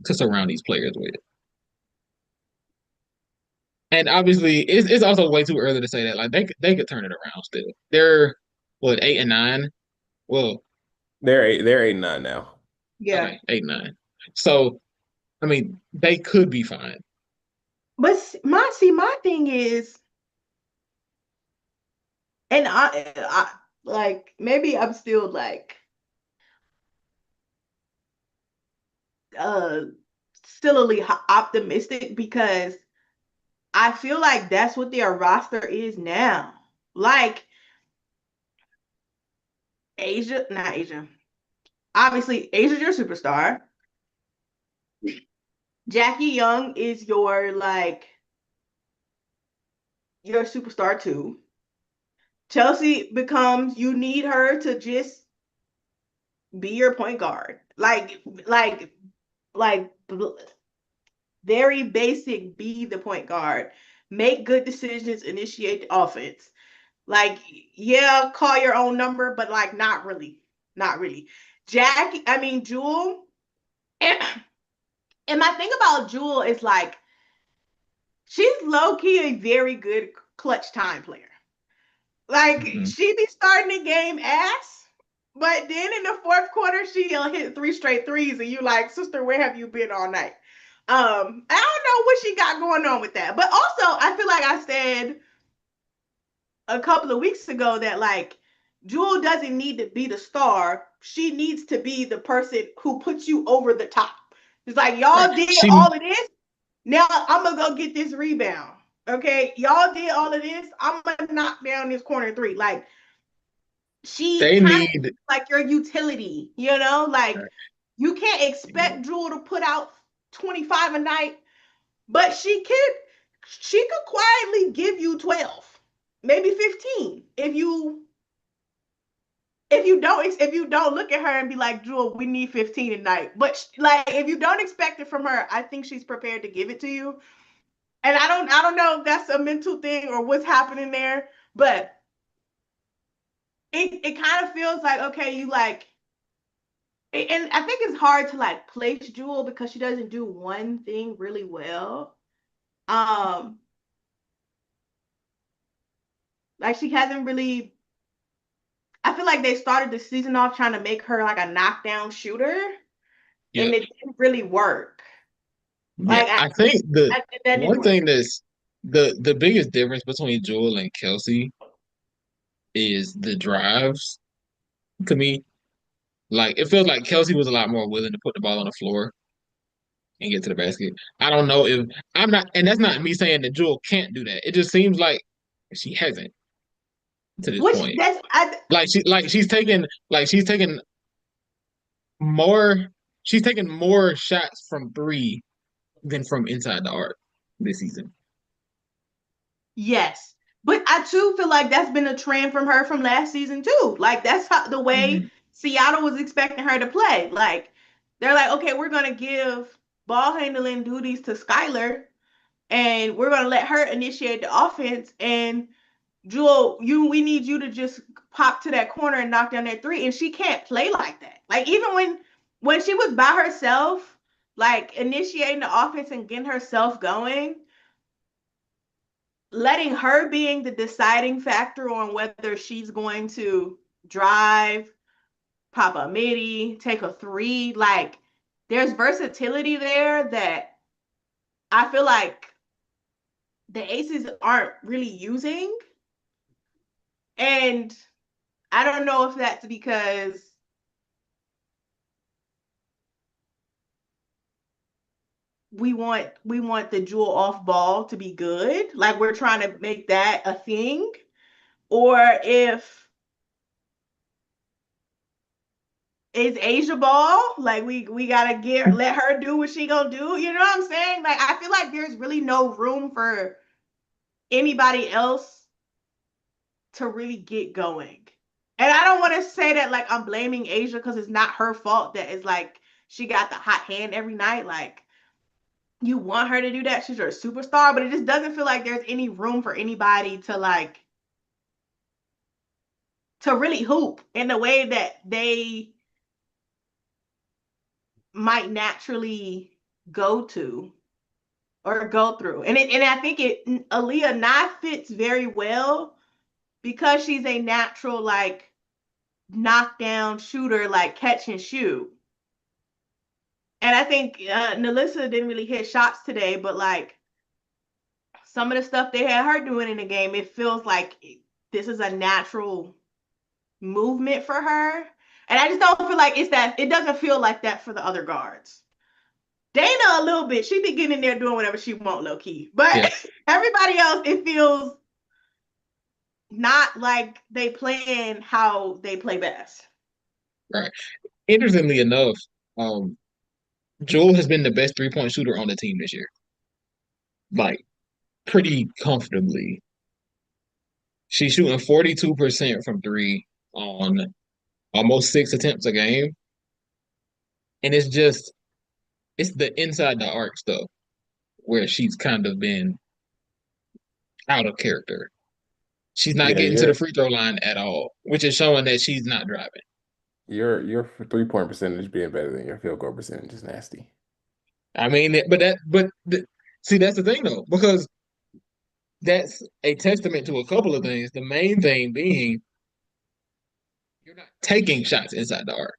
to surround these players with. And obviously, it's also way too early to say that. Like they could turn it around still. They're what 8 and 9. Well, they're 8-9 now. Yeah, okay, 8 9. So I mean, they could be fine. but my thing is, and I like maybe I'm still like uh stillly optimistic because I feel like that's what their roster is now. Like Asia, not Asia. Obviously, Asia's your superstar. Jackie Young is your superstar too. Chelsea becomes you need her to just be your point guard. Like very basic, be the point guard. Make good decisions, initiate the offense. Like, yeah, call your own number, but like not really. Not really. Jewell. And, and my thing about Jewell is like she's low-key a very good clutch time player. Like Mhm. she be starting the game ass, but then in the fourth quarter she'll hit 3 straight threes, and you like, sister, where have you been all night? I don't know what she got going on with that, but also I feel like I said a couple of weeks ago that like Jewell doesn't need to be the star; she needs to be the person who puts you over the top. It's like Right. y'all did She all of this. Now I'm gonna go get this rebound. Okay, y'all did all of this. I'm gonna knock down this corner three. Like she They kind of need like your utility, you know? Like you can't expect Jewell to put out 25 a night, but she could quietly give you 12, maybe 15 if you don't look at her and be like, Jewell, we need 15 a night. But like if you don't expect it from her, I think she's prepared to give it to you. And I don't know if that's a mental thing or what's happening there, but it kind of feels like, okay, you like, and I think it's hard to like place Jewell because she doesn't do one thing really well. Um, like she hasn't really. I feel like they started the season off trying to make her like a knockdown shooter, yeah, and it didn't really work. yeah. Like I think that didn't one work. thing that's the biggest difference between Jewell and Kelsey is the drives to me. Like it feels like Kelsey was a lot more willing to put the ball on the floor and get to the basket. I don't know if I'm not, and that's not me saying that Jewell can't do that. It just seems like she hasn't to this Which point. that's I She's taking more she's taking more shots from three than from inside the arc this season. Yes. But I too feel like that's been a trend from her from last season too. Like that's how the way Mhm. Seattle was expecting her to play. Like they're like, okay, we're gonna give ball handling duties to Skylar and we're gonna let her initiate the offense. And Jewell, we need you to just pop to that corner and knock down that three. And she can't play like that. Like even when she was by herself, like initiating the offense and getting herself going, letting her being the deciding factor on whether she's going to drive, pop a midi, take a three, like there's versatility there that I feel like the Aces aren't really using. And I don't know if that's because we want the Jewell off ball to be good, like we're trying to make that a thing, or if it's Asia ball. Like we gotta let her do what she gonna do. You know what I'm saying? Like I feel like there's really no room for anybody else to really get going. And I don't want to say that like I'm blaming Asia because it's not her fault that it's like she got the hot hand every night. Like you want her to do that. She's your superstar, but it just doesn't feel like there's any room for anybody to like to really hoop in the way that they might naturally go to or go through. And I think Aaliyah not fits very well because she's a natural like knockdown shooter, like catch and shoot. And I think NaLyssa didn't really hit shots today, but like some of the stuff they had her doing in the game, it feels like this is a natural movement for her. And I just don't feel like it doesn't feel like that for the other guards. Dana a little bit. She be getting in there doing whatever she want, low key. Yeah, But everybody else, it feels not like they playing how they play best. right. Interestingly enough, um, Jewell has been the best 3-point shooter on the team this year. Like pretty comfortably. She's shooting 42% from three on almost 6 attempts a game. And it's the inside the arc stuff where she's kind of been out of character. She's not Yeah, getting to the free throw line at all, which is showing that she's not driving. your 3-point percentage being better than your field goal percentage is nasty. I mean, see, that's the thing though, because that's a testament to a couple of things. The main thing being you're not taking shots inside the arc,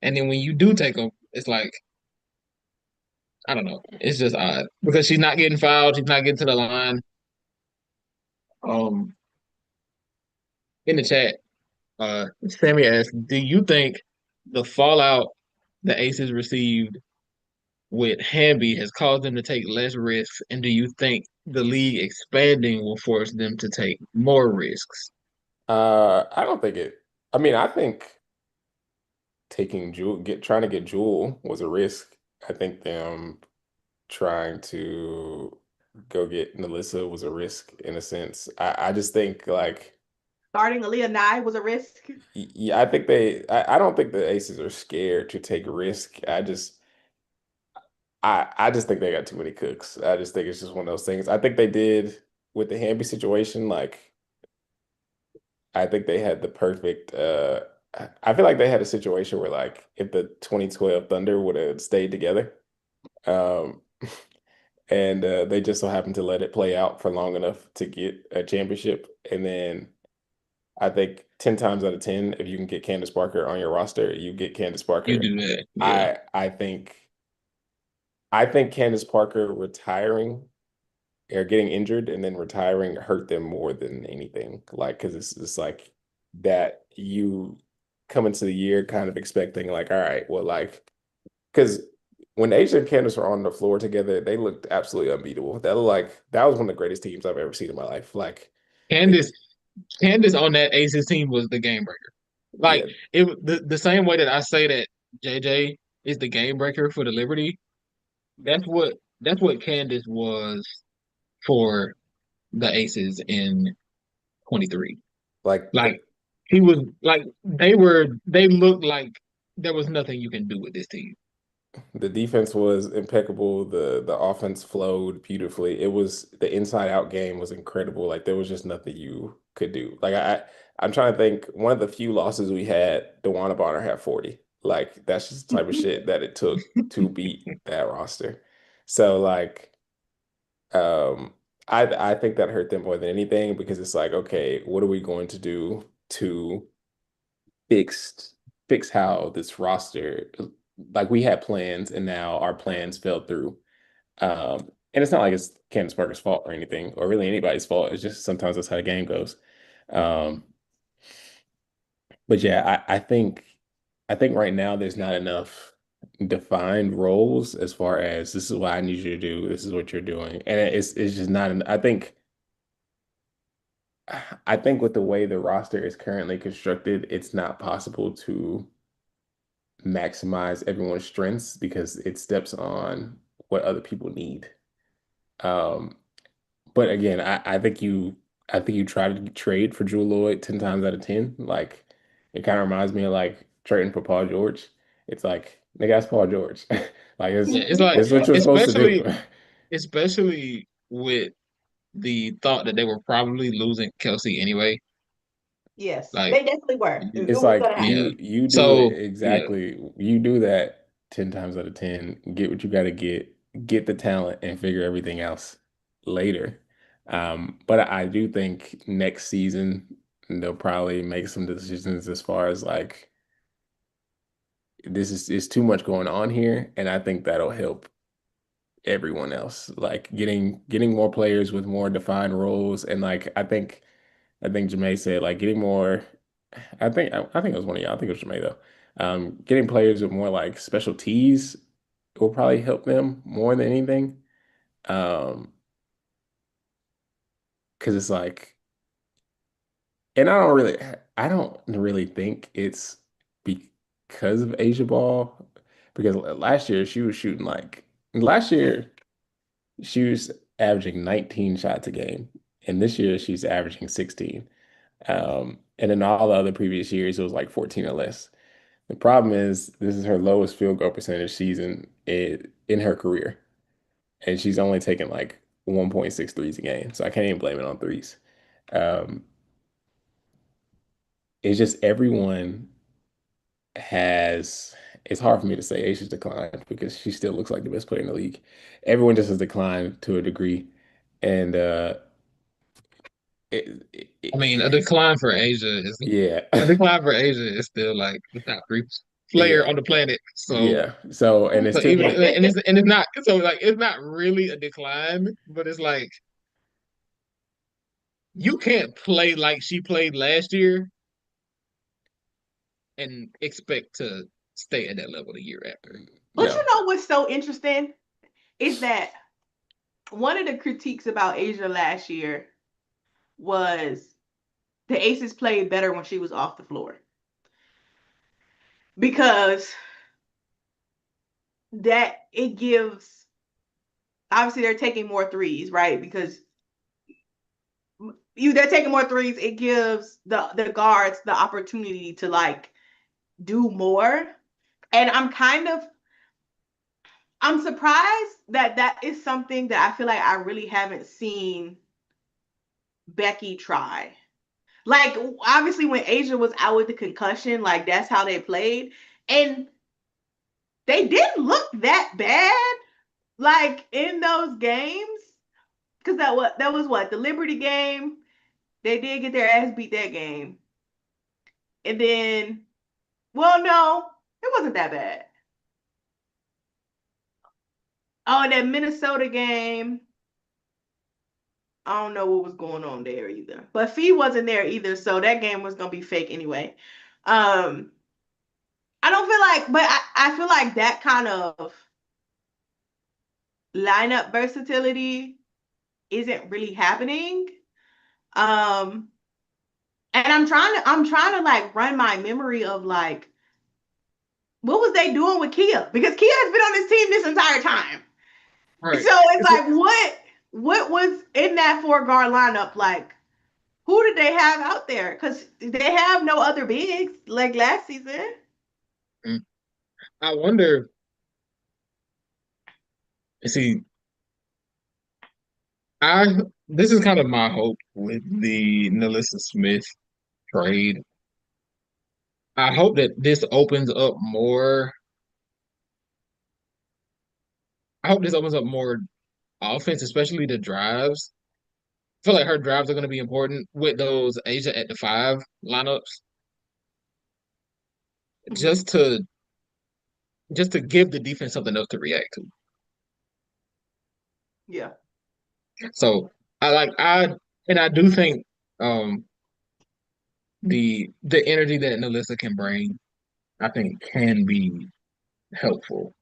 and then when you do take them, it's like I don't know, it's just odd because she's not getting fouled, she's not getting to the line. Um, in the chat, Sammy asked, "Do you think the fallout the Aces received with Hamby has caused them to take less risks? And do you think the league expanding will force them to take more risks? I don't think it. I mean, I think taking trying to get Jewel was a risk. I think them trying to go get NaLyssa was a risk in a sense. I just think like Starting Aaliyah Nye was a risk. yeah, I don't think the Aces are scared to take a risk. I just think they got too many cooks. I just think it's just one of those things. I think they did with the Hamby situation, like I think they had the perfect I feel like they had a situation where like if the 2012 Thunder would have stayed together, um and they just so happened to let it play out for long enough to get a championship. And then I think 10 times out of 10, if you can get Candace Parker on your roster, you get Candace You Parker. do that, yeah. I think Candace Parker retiring or getting injured and then retiring hurt them more than anything. Like, because it's like that you come into the year kind of expecting like, all right, well, like, because when Asia and Candace were on the floor together, they looked absolutely unbeatable. That was one of the greatest teams I've ever seen in my life. Like, it, Candace, Candace on that Aces team was the game breaker. Like yeah, the same way that I say that JJ is the game breaker for the Liberty. That's what Candace was for the Aces in 23. like Like he was like they looked like there was nothing you can do with this team. the defense was impeccable. The offense flowed beautifully. It was the inside out game was incredible. Like there was just nothing you could do. Like I'm trying to think. One of the few losses we had, DeWanna Bonner had 40. Like that's just the type of shit that it took to beat that roster. So like I think that hurt them more than anything because it's like, okay, what are we going to do to fix fix how this roster like we had plans and now our plans fell through. And it's not like it's Candace Parker's fault or anything, or really anybody's fault. It's just sometimes that's how the game goes. Um, but yeah, I think right now there's not enough defined roles as far as this is what I need you to do, this is what you're doing. And it's just not I think with the way the roster is currently constructed, it's not possible to maximize everyone's strengths because it steps on what other people need. Um, but again, I think you try to trade for Jewell Lloyd 10 times out of 10. Like it kind of reminds me of like trading for Paul George. It's like, nigga, that's Paul George. Like Yeah, it's like it's what you're supposed to do. especially with the thought that they were probably losing Kelsey anyway. Yes, Like they definitely were. It It's was like gonna happen. yeah. you do it So yeah, exactly. You do that 10 times out of 10. Get what you got to get the talent and figure everything else later. But I do think next season they'll probably make some decisions as far as like this is too much going on here, and I think that'll help everyone else. Like getting more players with more defined roles, and like I think Jamae said like getting more. I think it was one of y'all. I think it was Jermaine though. Getting players with more like specialties will probably help them more than anything. Because it's like, and I don't really think it's because of Asia Ball. Because last year she was shooting like last year she was averaging 19 shots a game, and this year she's averaging 16. And in all the other previous years it was like 14 or less. The problem is this is her lowest field goal percentage season in her career, and she's only taken like 1.6 threes a game. So I can't even blame it on threes. Um, it's just everyone has. It's hard for me to say Aisha's declined because she still looks like the best player in the league. Everyone just has declined to a degree, and it, it, I mean, it- yeah, a decline for Asia is still like the top three player yeah, on the planet. So yeah. So and it's so too even much. and it's not so like it's not really a decline, but it's like you can't play like she played last year and expect to stay at that level the year after. But No. you know what's so interesting is that one of the critiques about Asia last year was the Aces played better when she was off the floor. Because that it gives, obviously they're taking more threes, right? Because they're taking more threes, it gives the guards the opportunity to like do more. And I'm surprised that that is something that I feel like I really haven't seen Becky try. Like, obviously, when Asia was out with the concussion, like, that's how they played. And they didn't look that bad, like, in those games. Because that was what? The Liberty game. They did get their ass beat that game. And then, well, no, it wasn't that bad. Oh, and that Minnesota game, I don't know what was going on there either. But Fee wasn't there either, so that game was gonna be fake anyway. I don't feel like, but I feel like that kind of lineup versatility isn't really happening. Um, and I'm trying to like run my memory of like what was they doing with Kia? Because Kia has been on this team this entire time. Right. So it's like what was in that 4 guard lineup? Like who did they have out there? Because they have no other bigs like last season. I wonder. See, I this is kind of my hope with the NaLyssa Smith trade. I hope that this opens up more. I hope this opens up more offense, especially the drives. I feel like her drives are going to be important with those Asia at the 5 lineups, Mhm. just to give the defense something else to react to. Yeah. So I do think um the energy that NaLyssa can bring, I think can be helpful.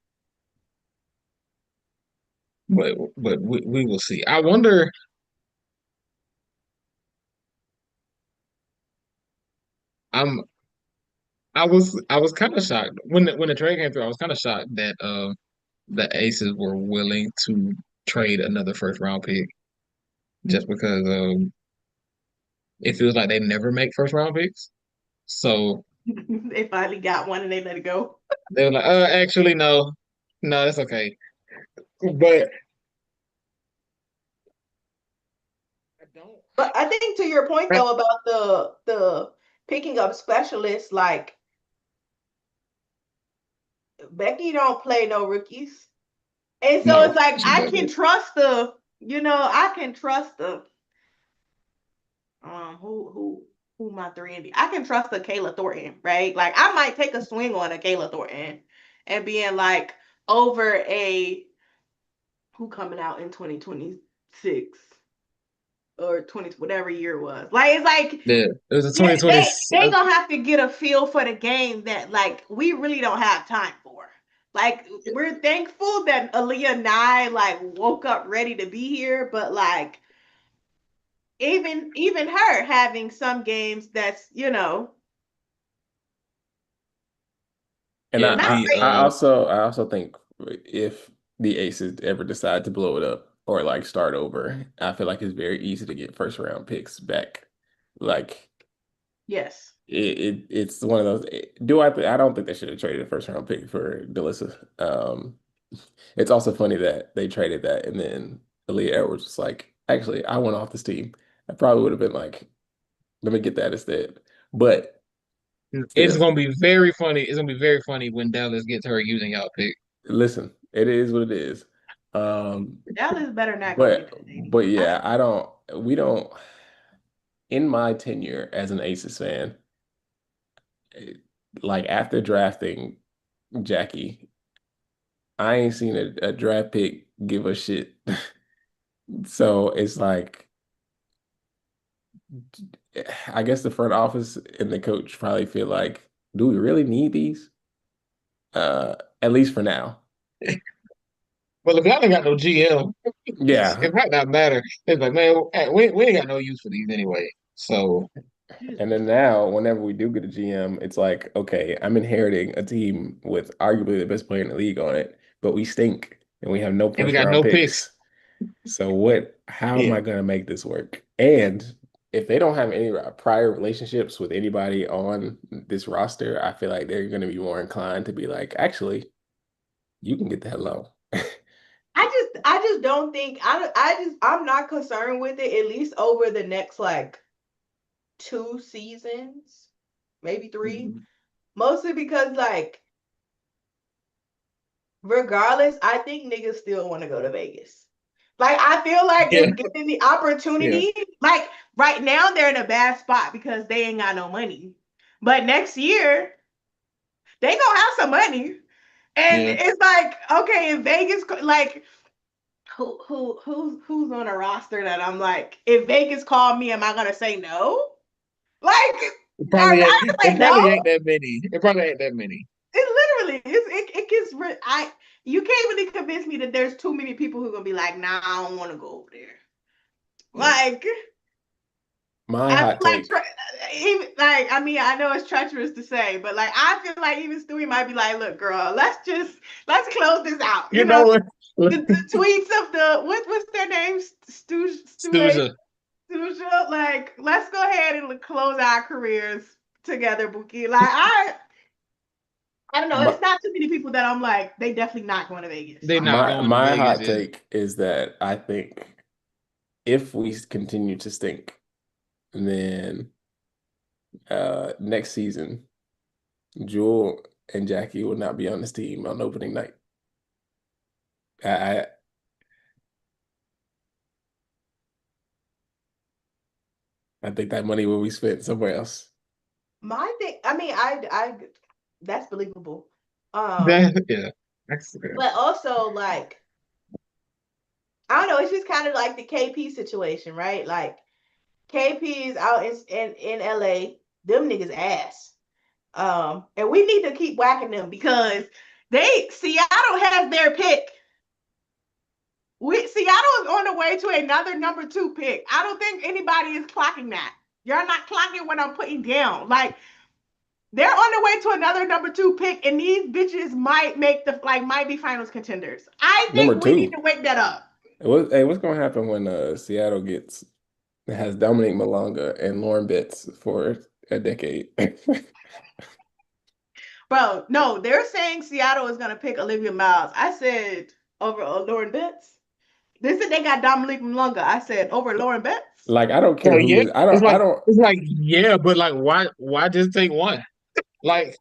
But we will see. I wonder. I'm I was kind of shocked when the trade came through. I was kind of shocked that the Aces were willing to trade another first round pick just because it feels like they never make first round picks. So They finally got one and they let it go. they were like, actually no, no, that's okay. But I don't. But I think to your point though about the picking up specialists, like Becky don't play no rookies. And so No, it's like she I can doesn't. trust I can trust the who my 3 and D. I can trust the Kayla Thornton, right? Like I might take a swing on a Kayla Thornton and being like over a who coming out in 2026 or 20 whatever year it was. Like it's like Yeah, it was a yeah, 2020. they gonna have to get a feel for the game that like we really don't have time for. Like we're thankful that Aaliyah and I like woke up ready to be here, but like even her having some games that's And Yeah, not the great. I also think if the Aces ever decide to blow it up or like start over, I feel like it's very easy to get first round picks back. Like Yes. it's one of those. Do I don't think they should have traded a first round pick for NaLyssa. It's also funny that they traded that and then Aaliyah Edwards was like, actually, I want off this team. I probably would have been like, let me get that instead. But it's still, gonna be very funny. It's gonna be very funny when Dallas gets her using out pick. listen, it is what it is. Um, Dallas better not go get but that lady. yeah, we don't in my tenure as an Aces fan, eh, like after drafting Jackie, I ain't seen a draft pick give a shit. So it's like I guess the front office and the coach probably feel like, do we really need these? At least for now. Well, if y'all ain't got no GM, Yeah. it might not matter. It's like, man, we ain't got no use for these anyway. So And then now, whenever we do get a GM, it's like, okay, I'm inheriting a team with arguably the best player in the league on it, but we stink and we have no and we first got round no picks. picks. So how am Yeah, I going to make this work? And if they don't have any prior relationships with anybody on this roster, I feel like they're going to be more inclined to be like, actually, you can get that loan. I just don't think I'm not concerned with it, at least over the next like 2 seasons, maybe 3. Mhm. Mostly because like regardless, I think niggas still want to go to Vegas. Like I feel like Yeah, if given the yeah, opportunity, like right now they're in a bad spot because they ain't got no money. But next year they gonna have some money. And yeah. it's like, okay, in Vegas, like who's on a roster that I'm like, if Vegas called me, am I gonna say no? Like, It are probably ain't. I gonna It say probably no? ain't that many. It probably ain't that many. It gets you can't really convince me that there's too many people who are gonna be like, nah, I don't want to go over there. Yeah. Like, My I hot feel like take. even like I mean I know it's treacherous to say, but like I feel like even Stewie might be like, look, girl, let's close this out. You know what? The tweets of the what's their names, Stu Stuja. Stuja, like let's go ahead and close our careers together, Buki. Like I don't know, My, it's not too many people that I'm like they definitely not going to Vegas. They I'm not sorry. my going to my Vegas hot yet. take is that I think if we continue to stink, then next season, Jewell and Jackie will not be on this team on opening night. I I think that money will be spent somewhere else. My thing, I mean, I that's believable. Yeah. But also like I don't know, it's just kind of like the KP situation, right? Like KP is out in LA, them niggas ass. And we need to keep whacking them because Seattle has their pick. Seattle is on the way to another number 2 pick. I don't think anybody is clocking that. You're not clocking what I'm putting down. Like they're on the way to another number 2 pick, and these bitches might be finals contenders. I Number think we need two, to wake that up. what's going to happen when Seattle has Dominic Malonga and Lauren Betts for a decade? Bro, no, they're saying Seattle is gonna pick Olivia Miles. I said over Lauren Betts. They said they got Dominique Malonga. I said over Lauren Betts. Like I don't So care who yeah, is. I don't. it's like yeah, but like why just take one? Like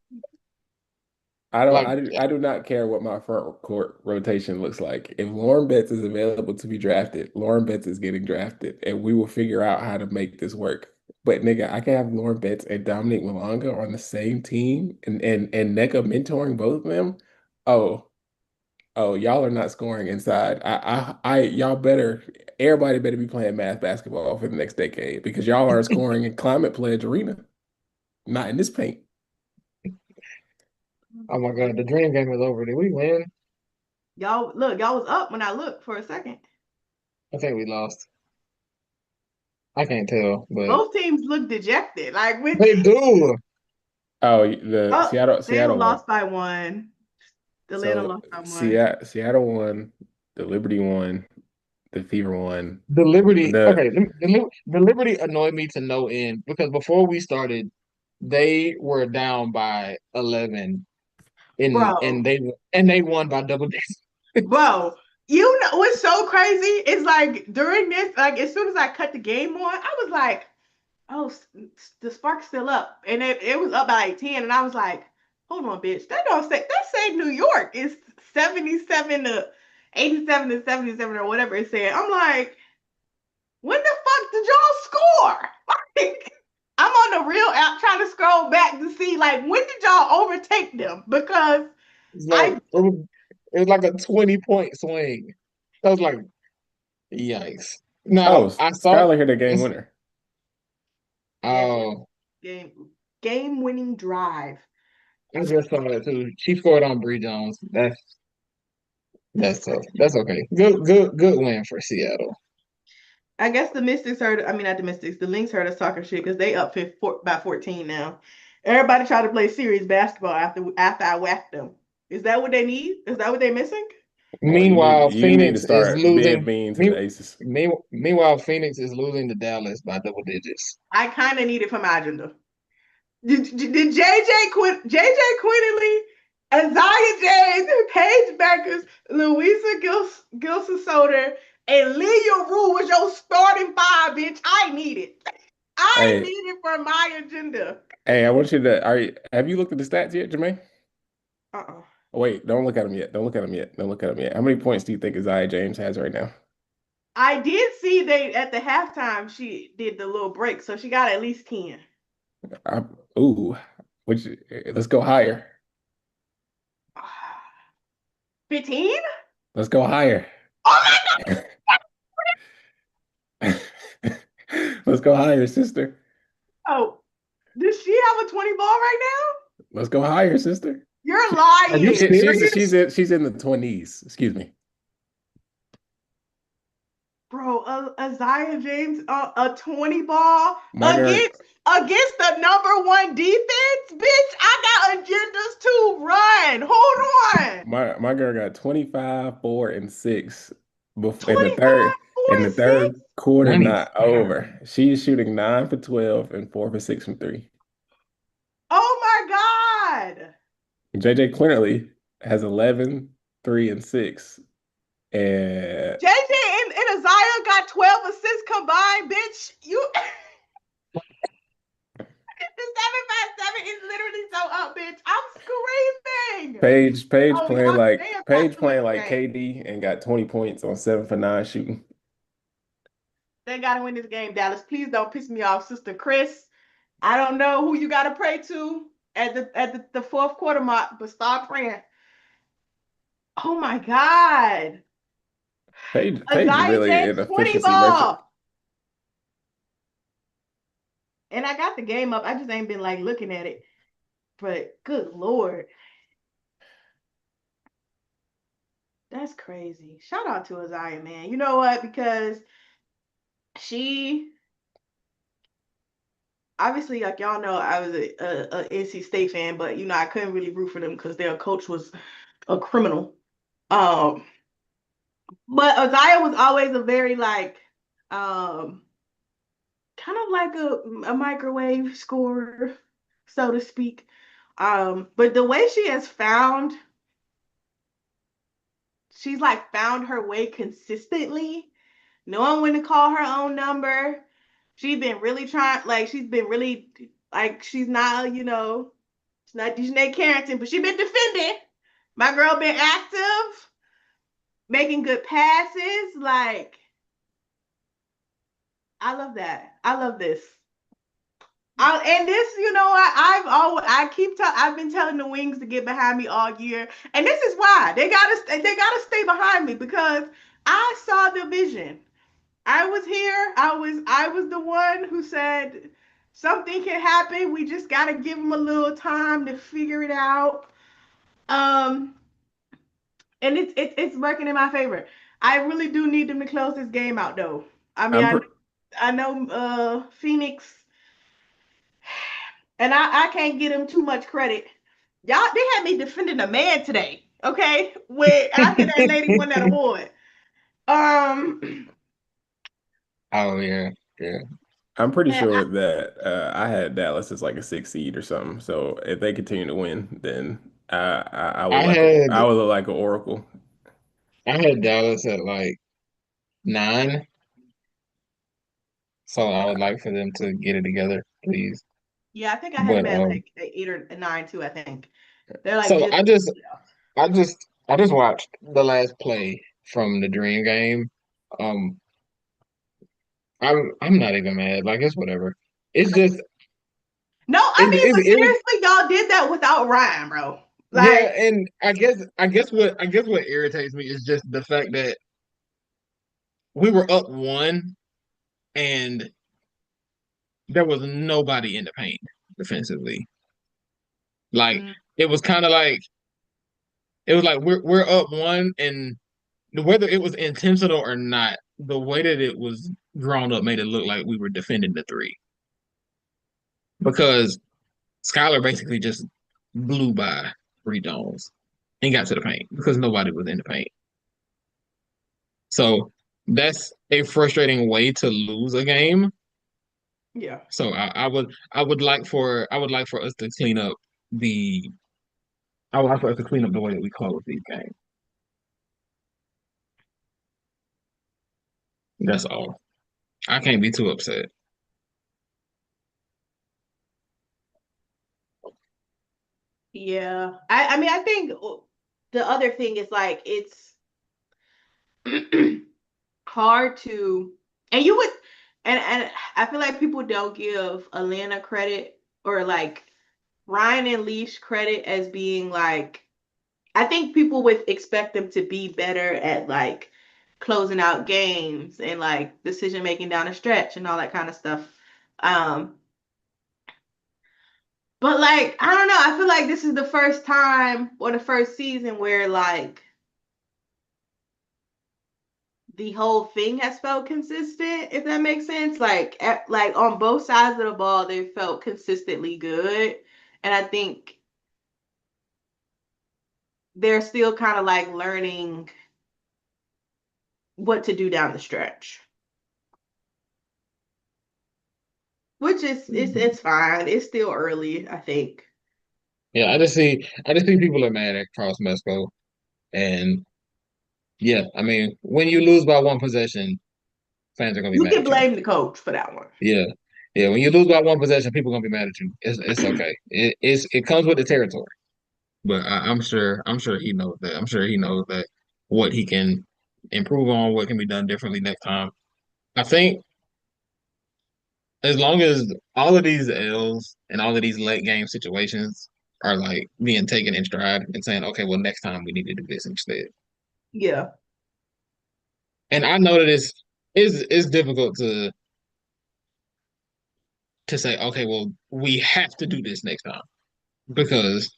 I don't. like I do not care what my front court rotation looks like. If Lauren Betts is available to be drafted, Lauren Betts is getting drafted, and we will figure out how to make this work. But nigga, I can have Lauren Betts and Dominic Malonga on the same team, and NECA mentoring both of them. Oh, y'all are not scoring inside. Y'all better. Everybody better be playing math basketball for the next decade because y'all aren't scoring in Climate Pledge Arena, not in this paint. oh my god, the dream game is over. Did we win? Y'all was up when I looked for a second. I think we lost. I can't tell, but Both teams look dejected. Like when they do. Oh, the oh Seattle Atlanta won. lost by 1. Atlanta So lost by 1. Seattle won, the Liberty won, the Fever won. The Liberty, The okay, the Liberty annoyed me to no end because before we started, they were down by 11 and Bro, they won by double digits. bro, you know what's so crazy? It's like during this, like as soon as I cut the game on, I was like, oh, the spark's still up. And it was up by like 10. And I was like, hold on, bitch. That say New York is 77 to 87 to 77 or whatever it said. I'm like, when the fuck did y'all score? Like, I'm on the real app trying to scroll back to see like when did y'all overtake them? Because It's I like it was like a 20-point swing. I was like, yikes. oh, Now I saw Skylar hit a game it's winner. yes, oh game winning drive. I just saw that too. She scored on Bree Jones. That's That's tough. That's okay. Good win for Seattle. I guess the Mystics heard. I mean, not the Mystics. The Lynx heard us talking shit because they up by 14 now. Everybody tried to play serious basketball after I whacked them. Is that what they need? Is that what they're missing? Well, Meanwhile, you need to Phoenix is start being losing. mean to the Aces. Meanwhile, Phoenix is losing to Dallas by double digits. I kind of need it for my agenda. Did JJ Quinley, Isaiah James, Paige Beckers, Louisa Gilson Soder, and Leah Rule was your starting five, bitch. I need it. I need Hey, it for my agenda. hey, I want you to. Have you looked at the stats yet, Jermaine? Uh-uh. Oh, wait, don't look at them yet. Don't look at them yet. Don't look at them yet. How many points do you think Isaiah James has right now? I did see they at the halftime she did the little break, so she got at least 10. I, ooh, which let's go higher. 15? Let's go higher. Oh my Let's go higher, sister. God. Oh, does she have a 20 ball right now? Let's go higher, sister. You're Are you lying. serious? She's in the 20s. Excuse me. Bro, Isaiah James, a 20 ball My girl, against the number one defense, bitch. I got agendas to run. Hold on. my girl got 25, 4, and 6 before 25, 4, in the and 6. third quarter, not 25. over. She's shooting 9 for 12 and 4 for 6 from 3. Oh my God. JJ Quinterly has 11, 3, and 6. And JJ and Isaiah got 12 assists combined, bitch. You the 7-by-7 is literally so up, bitch. I'm screaming. Paige Oh, playing y'all, like they have got Paige to win playing this like game. KD and got 20 points on 7 for 9 shooting. They gotta win this game, Dallas. Please don't piss me off, Sister Chris. I don't know who you gotta pray to at the fourth quarter mark, but start praying. Oh my God. Paige is Isaiah really James an 20 efficiency metric. ball. And I got the game up. I just ain't been like looking at it. But good Lord. That's crazy. Shout out to Isaiah, man. You know what? Because she obviously, like y'all know, I was a NC State fan, but you know, I couldn't really root for them because their coach was a criminal. Um, but Isaiah was always a very like kind of like a microwave scorer, so to speak. But the way she has found, she's like found her way consistently, knowing when to call her own number. She's been really trying, like she's been really like she's not, you know, it's not Dejanay Carrington, but she's been defending. My girl been active, making good passes. Like I love that. I love this. And this, you know, I've been telling the Wings to get behind me all year, and this is why they gotta stay behind me because I saw the vision. I was here. I was the one who said something can happen. We just gotta give them a little time to figure it out. Um, and it's working in my favor. I really do need them to close this game out, though. I mean, I'm I pre- I know Phoenix. And I can't give them too much credit. Y'all, they had me defending a man today, okay? When after that lady won that award. Oh yeah, yeah. I'm pretty And sure that I had Dallas as like a 6 seed or something. So if they continue to win, then I would I like had I would look like an oracle. I had Dallas at like 9, so I would like for them to get it together, please. yeah, I think I had them But at like 8 or 9 too. I think they're like so just I just watched the last play from the Dream game. Um, I'm not even mad. Like it's whatever. It's just no. I mean, but it was seriously, y'all did that without Ryan, bro. yeah, Like, and I guess what irritates me is just the fact that we were up one and there was nobody in the paint defensively. Like mm, it was kind of like it was like we're up one and whether it was intentional or not, the way that it was drawn up made it look like we were defending the three because Skylar basically just blew by three Jones and got to the paint because nobody was in the paint. So that's a frustrating way to lose a game. Yeah. So I would like for us to clean up the I would like for us to clean up the way that we close these games. That's all. I can't be too upset. Yeah. I mean, I think the other thing is like it's hard to, and you would, and I feel like people don't give Atlanta credit or like Ryan and Leash credit as being like, I think people would expect them to be better at like closing out games and like decision making down the stretch and all that kind of stuff. Um, but like, I don't know, I feel like this is the first time or the first season where like the whole thing has felt consistent, if that makes sense. Like like on both sides of the ball, they felt consistently good. And I think they're still kind of like learning what to do down the stretch. Which is it's fine. It's still early, I think. Yeah, I just think people are mad at Cross Mesco. And yeah, I mean, when you lose by one possession, fans are gonna be You mad can at you. blame the coach for that one. Yeah. Yeah, when you lose by one possession, people are gonna be mad at you. It's okay. It comes with the territory. But I'm sure he knows that. I'm sure he knows that what he can improve on, what can be done differently next time. I think as long as all of these L's and all of these late game situations are like being taken in stride and saying, okay, well next time we need to do this instead. Yeah. And I know that it's difficult to say, okay, well we have to do this next time because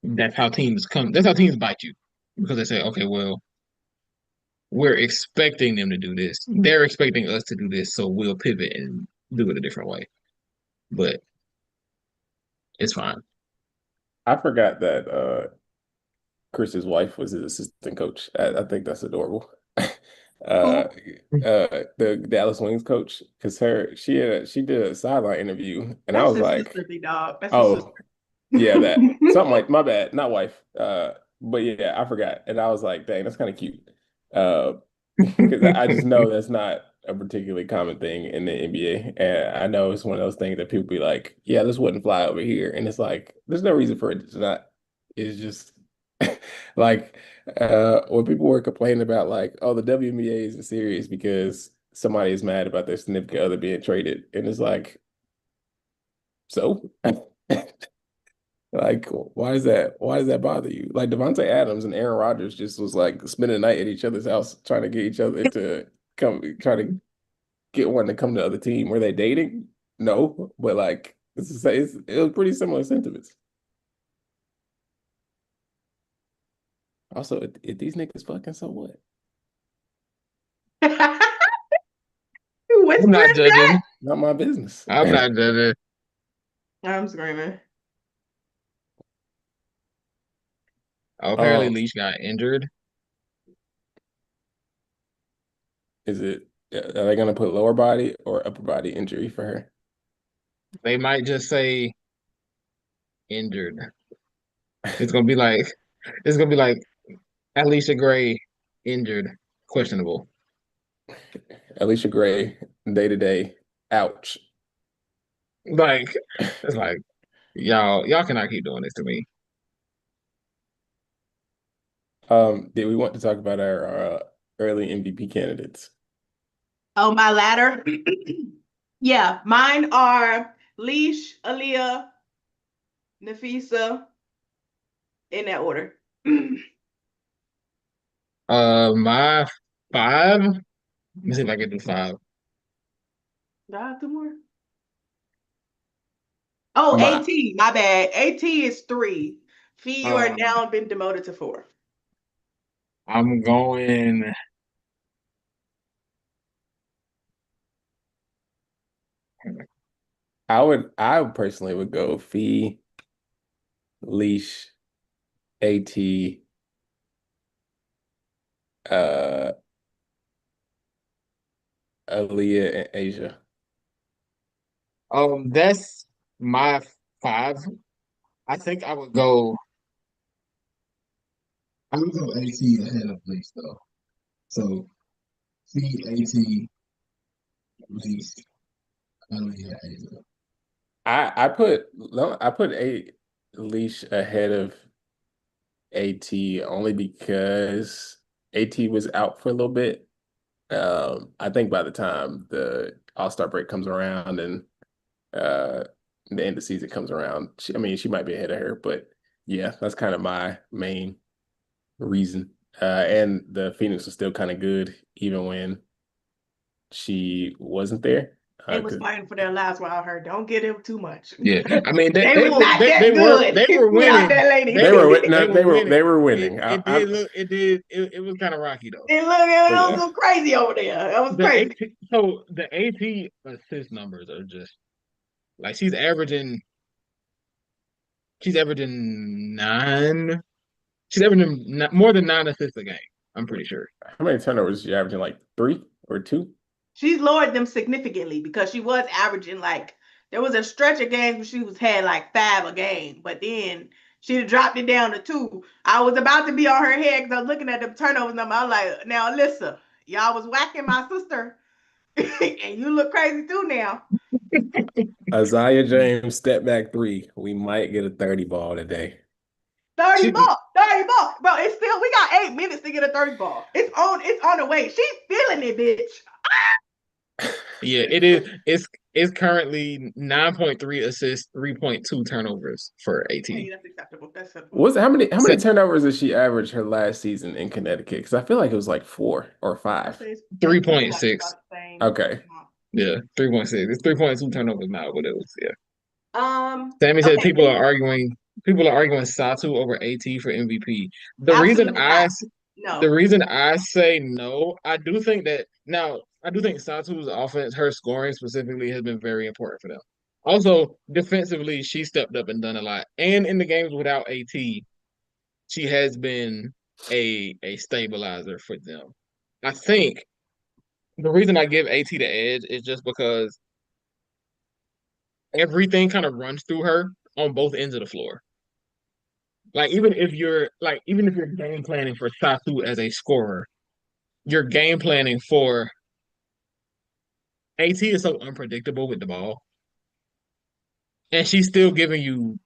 that's how teams bite you because they say, okay, well we're expecting them to do this. They're expecting us to do this, so we'll pivot and do it a different way. But it's fine. I forgot that Chris's wife was his assistant coach. I think that's adorable. Who? The Dallas Wings coach, because she did a sideline interview, and I That's was his like, sister, dog. That's his oh sister. yeah, that something like my bad, not wife. But yeah, I forgot, and I was like, dang, that's kind of cute. Uh, because I just know that's not a particularly common thing in the NBA, and I know it's one of those things that people be like, yeah, this wouldn't fly over here, and it's like, there's no reason for it to not. It's just like when people were complaining about like, oh, the WNBA isn't serious because somebody is mad about their significant other being traded, and it's like, so like, why is that? Why does that bother you? Like Devontae Adams and Aaron Rodgers just was like spending the night at each other's house trying to get each other to come, try to get one to come to the other team. Were they dating? No, but like it was pretty similar sentiments. Also, if these niggas fucking, so what? You I'm not whispering that? judging. Not my business. I'm not judging. I'm screaming. Oh, apparently Um, Leash got injured. is it? Are they gonna put lower body or upper body injury for her? They might just say injured. It's gonna be like it's gonna be like Allisha Gray injured, questionable. Allisha Gray, day to day. Ouch. Like it's like y'all cannot keep doing this to me. Did we want to talk about our early MVP candidates? Oh, my ladder. Yeah, mine are Leash, Aaliyah, Nafisa, in that order. My five. Let me see if I can do five. Do I have two more? Oh, My AT, my bad. AT is three. Fee, you are Um, now been demoted to four. I'm going. I personally would go Fee, Leash, AT, uh, Aaliyah, and Asia. That's my 5. I think I would go AT ahead of Leash though. So C Leash, Aaliyah, Asia. I put a Leash ahead of AT only because AT was out for a little bit. I think by the time the All-Star break comes around and uh the end of the season comes around, she might be ahead of her, but yeah, that's kind of my main reason. And the Phoenix was still kind of good even when she wasn't there. They was 'Cause fighting for their lives without her. Don't get him too much. Yeah, I mean They was not that they good were without winning. that lady. they were They were winning. they were winning. It was kind of rocky though. It was so crazy over there. That was crazy. The AP assist numbers are just like she's averaging 9. She's averaging more than 9 assists a game. I'm pretty sure. How many turnovers is she averaging? Like 3 or 2? She's lowered them significantly because she was averaging like there was a stretch of games where she had like 5 a game, but then she dropped it down to 2. I was about to be on her head because I was looking at the turnovers number. I was like, now Alyssa, y'all was whacking my sister, and you look crazy too now. Isaiah James step back 3. We might get a 30 ball today. 30 ball. Bro, it's still we got 8 minutes to get a 30 ball. It's on the way. She's feeling it, bitch. Yeah, it is. It's currently 9.3 assists, 3.2 turnovers for AT. Hey, that's acceptable. That's acceptable. How many turnovers did she average her last season in Connecticut? Because I feel like it was like 4 or 5. 3.6. Okay. Yeah, 3.6. It's 3.2 turnovers now, but it was Sammy said people are arguing Satu over AT for MVP. The reason I say no, I do think Satu's offense, her scoring specifically, has been very important for them. Also, defensively, she stepped up and done a lot. And in the games without AT, she has been a stabilizer for them. I think the reason I give AT the edge is just because everything kind of runs through her on both ends of the floor. Like even if you're game planning for Satu as a scorer, you're game planning for AT is so unpredictable with the ball. And she's still giving you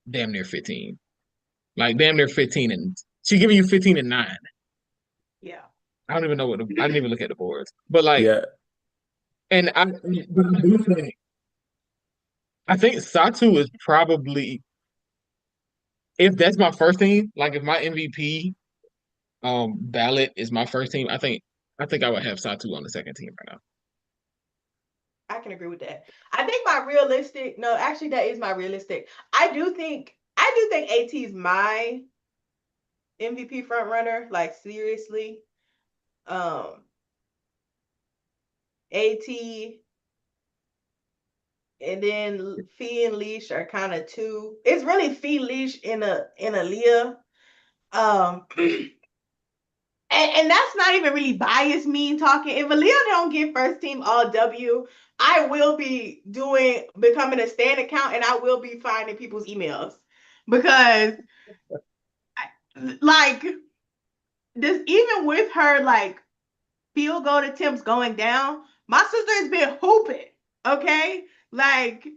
damn near 15. Like damn near 15 and she's giving you 15 and 9. Yeah. I don't even know I didn't even look at the boards. But like Yeah. and I think Satu is probably, if that's my first team, like if my MVP ballot is my first team, I think I would have Satu on the second team right now. I can agree with that. I think that is my realistic. I do think AT is my MVP front runner, like seriously. AT and then Fee and Leash are kind of 2. It's really Fee, Leash in Aaliyah. And that's not even really biased me talking. If Aaliyah don't get first team all W, I will be becoming a stand account and I will be finding people's emails because like this, even with her like field goal attempts going down, my sister has been hooping. Okay, like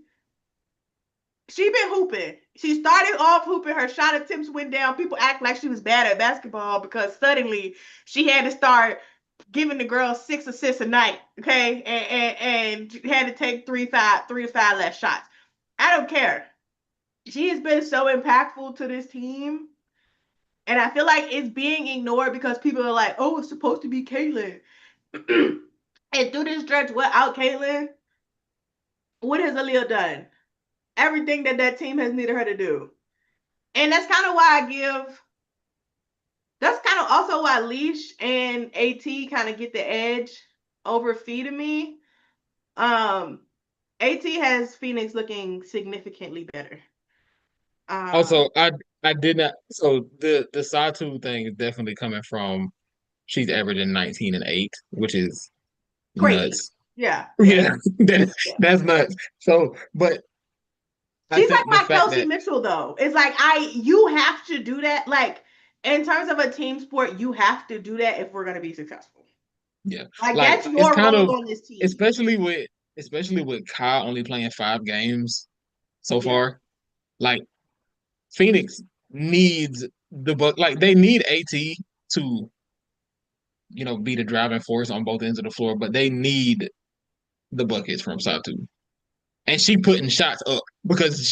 she been hooping. She started off hooping. Her shot attempts went down. People act like she was bad at basketball because suddenly she had to start giving the girls 6 assists a night. Okay, and had to take 3 to 5 less shots. I don't care. She has been so impactful to this team. And I feel like it's being ignored because people are like, oh, it's supposed to be Caitlin. And through this stretch without Caitlin, what has Aaliyah done? Everything that team has needed her to do. And that's kind of why I give That's kind of also why Leash and AT kind of get the edge over feeding me. AT has Phoenix looking significantly better. Also, I did not. So the Satu thing is definitely coming from she's averaging 19 and 8, which is crazy. nuts. Yeah. Yeah, that's nuts. So, but I She's think like the my fact Kelsey that Mitchell though. It's like you have to do that. Like in terms of a team sport, you have to do that if we're gonna be successful. yeah, Like like that's it's your kind of role on this team. especially with Kyle only playing 5 games so Yeah. far. Like Phoenix needs like they need AT to be the driving force on both ends of the floor, but they need the buckets from Satu. And she putting shots up because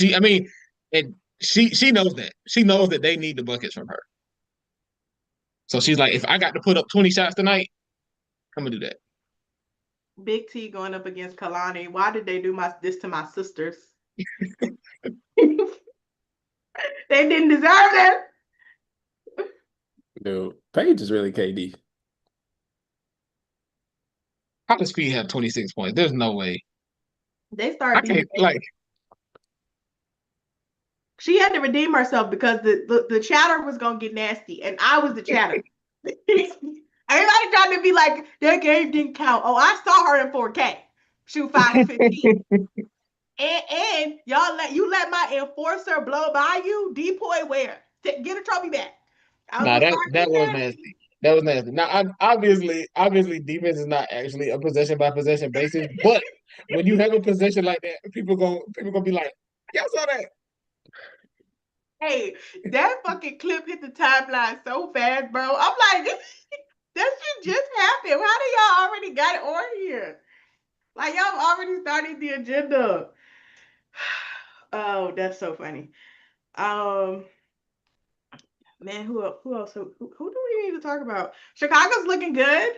and she knows that. She knows that they need the buckets from her. So she's like, if I got to put up 20 shots tonight, I'm gonna do that. Big T going up against Kalani. Why did they do this to my sisters? They didn't deserve it. Dude, Paige is really KD. How does Speed have 26 points? There's no way. They I started beating can't like she had to redeem herself because the chatter was gonna get nasty, and I was the chatter. Everybody trying to be like that game didn't count. Oh, I saw her in 4K shoot 5-15, and y'all let my enforcer blow by you. Depoy where? Get a trophy back. I was nah, gonna that start that with was that. nasty. That was nasty. Now, obviously, defense is not actually a possession by possession basis. But when you have a possession like that, people gonna be like, "Y'all saw that?" Hey, that fucking clip hit the timeline so fast, bro. I'm like, that shit just happened. How do y'all already got it on here? Like y'all already started the agenda. Oh, that's so funny. Um, man, who else? Who do we need to talk about? Chicago's looking good.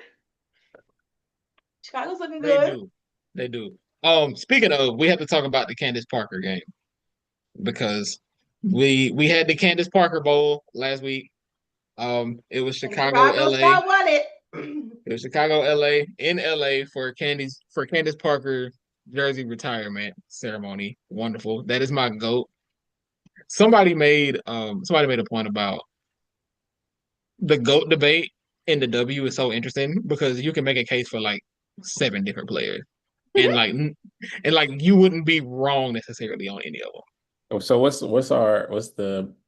Chicago's looking They good. do, they do. Speaking of, we have to talk about the Candace Parker game because we had the Candace Parker Bowl last week. It was And Chicago, Chicago LA. still won it. It was Chicago, LA, in LA for Candace Parker jersey retirement ceremony. Wonderful. That is my GOAT. Somebody made a point about the GOAT debate in the W is so interesting because you can make a case for like 7 different players. And like you wouldn't be wrong necessarily on any of them. Oh, so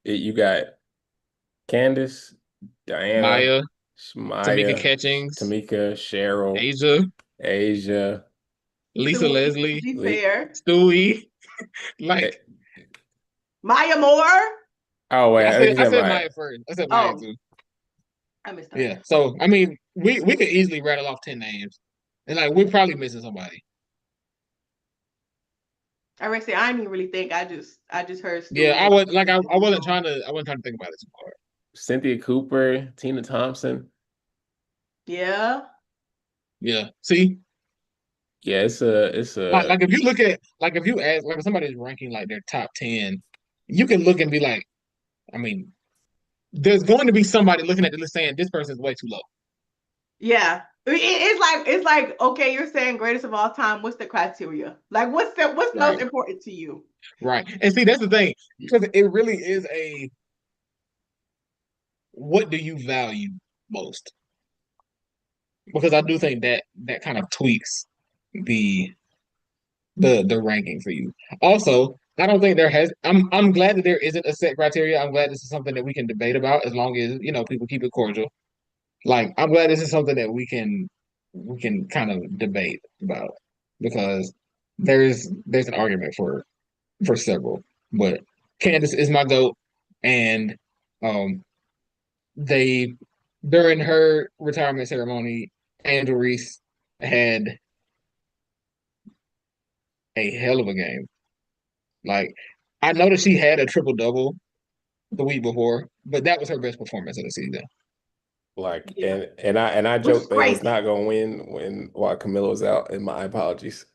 you got Candace, Diana, Maya, Tamika Maya, Catchings, Tamika, Cheryl, Asia, Asia, Lisa To Leslie, be fair, Stewie. eh, Like Maya Moore. oh wait, I I think said you I said said Maya. Maya first. I said Maya Oh, too. I missed that. Yeah. So I mean, we could easily rattle off 10 names, and like we're probably missing somebody. I didn't even really think. I just heard Yeah, Stewie. I wasn't trying to think about it too hard. Cynthia Cooper, Tina Thompson. Yeah. Yeah. See, Yeah, it's like if you look at like if you ask like if somebody's ranking like their top 10, you can look and be like, I mean, there's going to be somebody looking at the list saying this person's way too low. Yeah. It's like okay, you're saying greatest of all time. What's the criteria? Like what's most Right. important to you? Right. And see, that's the thing because it really is what do you value most? Because I do think that kind of tweaks the the ranking for you. Also, I don't think there has. I'm glad that there isn't a set criteria. I'm glad this is something that we can debate about as long as people keep it cordial. Like I'm glad this is something that we can kind of debate about because there's an argument for several. But Candace is my GOAT, and um they during her retirement ceremony, Angel Reese had a hell of a game. Like I noticed she had a triple double the week before, but that was her best performance of the season. like Yeah. and I Which is joked they was crazy. not gonna win while Camilla was out, and my apologies.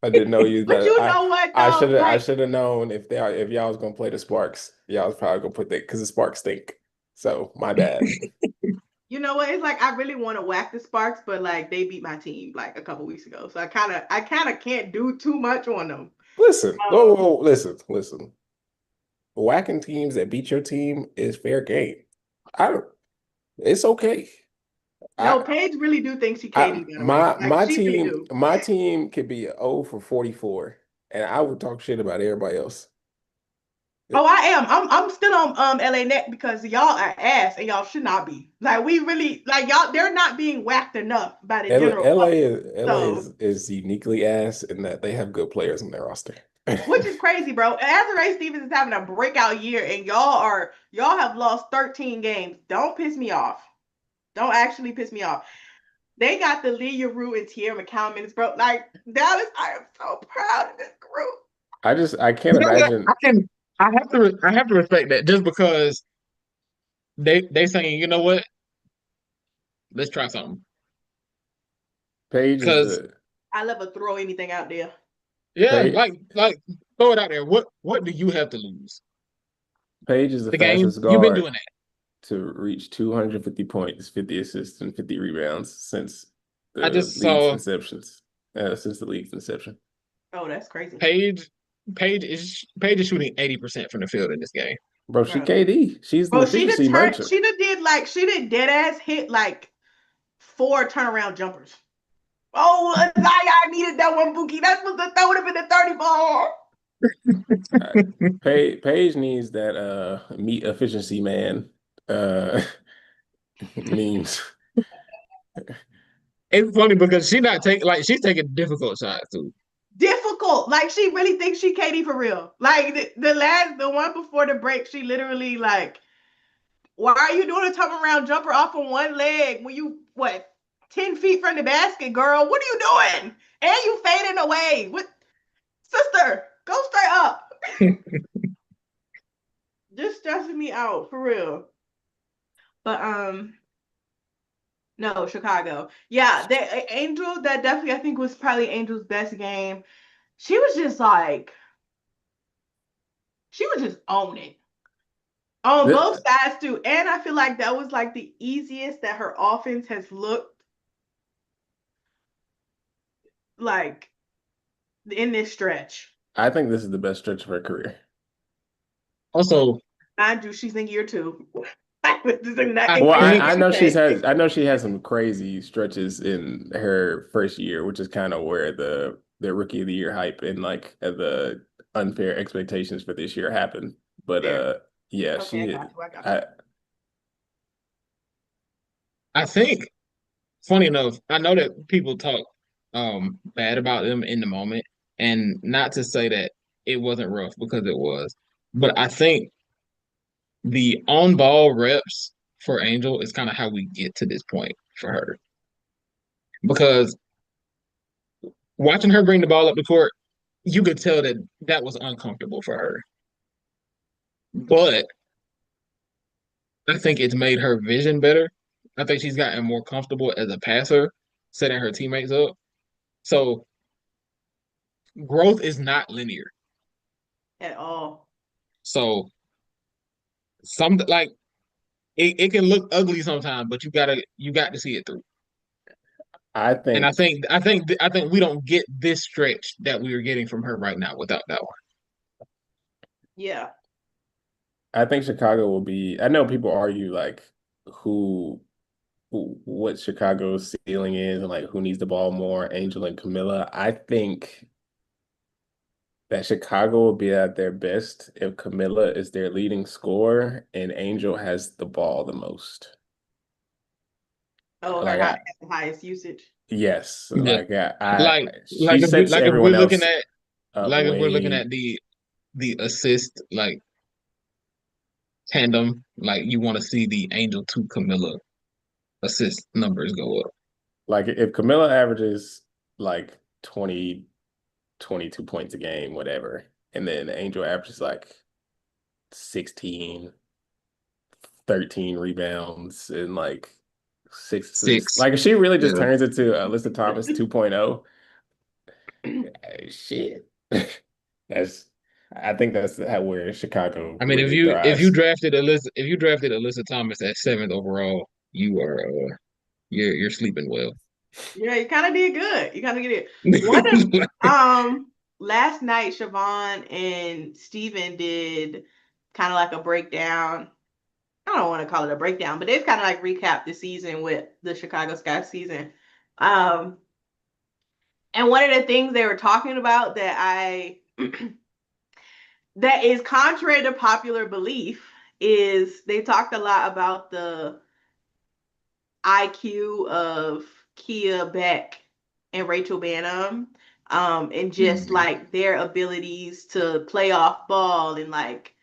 I didn't know you But that you know what I though? should Like have known if y'all was gonna play the Sparks, y'all was probably gonna put that because the Sparks stink. So my bad. You know what? It's like I really want to whack the Sparks, but like they beat my team like a couple weeks ago, so I kind of can't do too much on them. Listen, listen. Whacking teams that beat your team is fair game. I don't. It's okay. No, I, Paige really do think she KD, by the way. Like my she really team do. could be 0 for 44, and I would talk shit about everybody else. Oh, I am. I'm still on LA Net because y'all are ass and y'all should not be. Like we really like y'all. They're not being whacked enough by the LA, general LA public. is LA So, is uniquely ass in that they have good players on their roster. which is crazy, bro. Azurá Stevens is having a breakout year, and y'all have lost 13 games. Don't piss me off. Don't actually piss me off. They got the Lee Rue and Tierra McCown minutes, bro. Like Dallas, I am so proud of this group. I can't You know what? imagine I have to respect that just because they saying, you know what? Let's try something. Paige is Because the I love to throw anything out there. yeah, Paige, like throw it out there. What do you have to lose? Paige is the The game? fastest You've been guard doing that. to reach 250 points, 50 assists, and 50 rebounds since I the just league's saw inceptions. Since the league's inception. Oh, that's crazy. Paige is shooting 80% from the field in this game. Bro, she Bro. KD. She's an Bro, she efficiency merchant. did dead ass hit like 4 turnaround jumpers. Oh, Zion needed that one, Bookie. That would have been the 30 ball. Paige needs that meat efficiency man memes. It's funny because she's taking difficult shots too. Difficult. Like she really thinks she Katie for real. Like the one before the break, she literally like, why are you doing a turnaround jumper off on one leg when you 10 feet from the basket, girl? What are you doing? And you fading away. What, sister? Go straight up. Just stressing me out for real. But no, Chicago. Yeah, Angel, that definitely I think was probably Angel's best game. She was just like, she was just on it. On This, both sides too. And I feel like that was like the easiest that her offense has looked like in this stretch. I think this is the best stretch of her career. Also, Mind you, she's in year 2. Well, think I know she has some crazy stretches in her first year, which is kind of where the rookie of the year hype and like the unfair expectations for this year happened. But yeah, Okay, she I got you. I think funny enough, I know that people talk bad about them in the moment, and not to say that it wasn't rough because it was, but I think the on ball reps for Angel is kind of how we get to this point for her. Because watching her bring the ball up the court, you could tell that that was uncomfortable for her. But I think it's made her vision better. I think she's gotten more comfortable as a passer, setting her teammates up. So growth is not linear. At all. So some like it can look ugly sometimes, but you got to see it through. I And think I think we don't get this stretch that we are getting from her right now without that one. Yeah. I think Chicago will be. I know people argue like who, what Chicago's ceiling is and like who needs the ball more, Angel and Camilla. I think that Chicago will be at their best if Camilla is their leading scorer and Angel has the ball the most. Oh, Like her I, highest usage. yes, Yeah. like Like she sets if we're everyone looking else at up way. the assist like tandem, like you want to see the Angel to Camilla assist numbers go up. Like if Camilla averages like 20, 22 points a game, whatever, and then Angel averages like 16, 13 rebounds and like 6 assists. Six. Like if she really just Yeah. turns into Alyssa Thomas 2.0, shit. That's I think that's where Chicago I mean, if really you thrives. drafted Alyssa Thomas at 7th overall, you are you're sleeping well. Yeah, you kind of did good. You kind of did it. One of last night, Siobhan and Steven did kind of like a breakdown. I don't want to call it a breakdown, but they've kind of like recapped the season with the Chicago Sky season. Um, and one of the things they were talking about that is contrary to popular belief is they talked a lot about the IQ of Kia Beck and Rachel Bannum, and just like their abilities to play off ball and like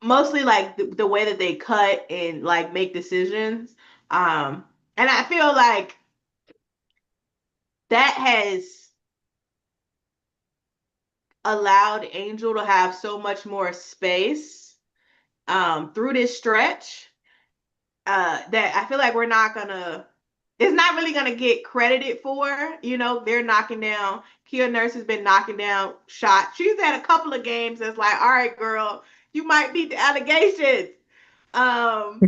mostly like the way that they cut and like make decisions. And I feel like that has allowed Angel to have so much more space through this stretch that I feel like it's not really gonna get credited for. You know, they're knocking down. Kia Nurse has been knocking down shots. She's had a couple of games that's like, all right, girl, you might beat the allegations. Um,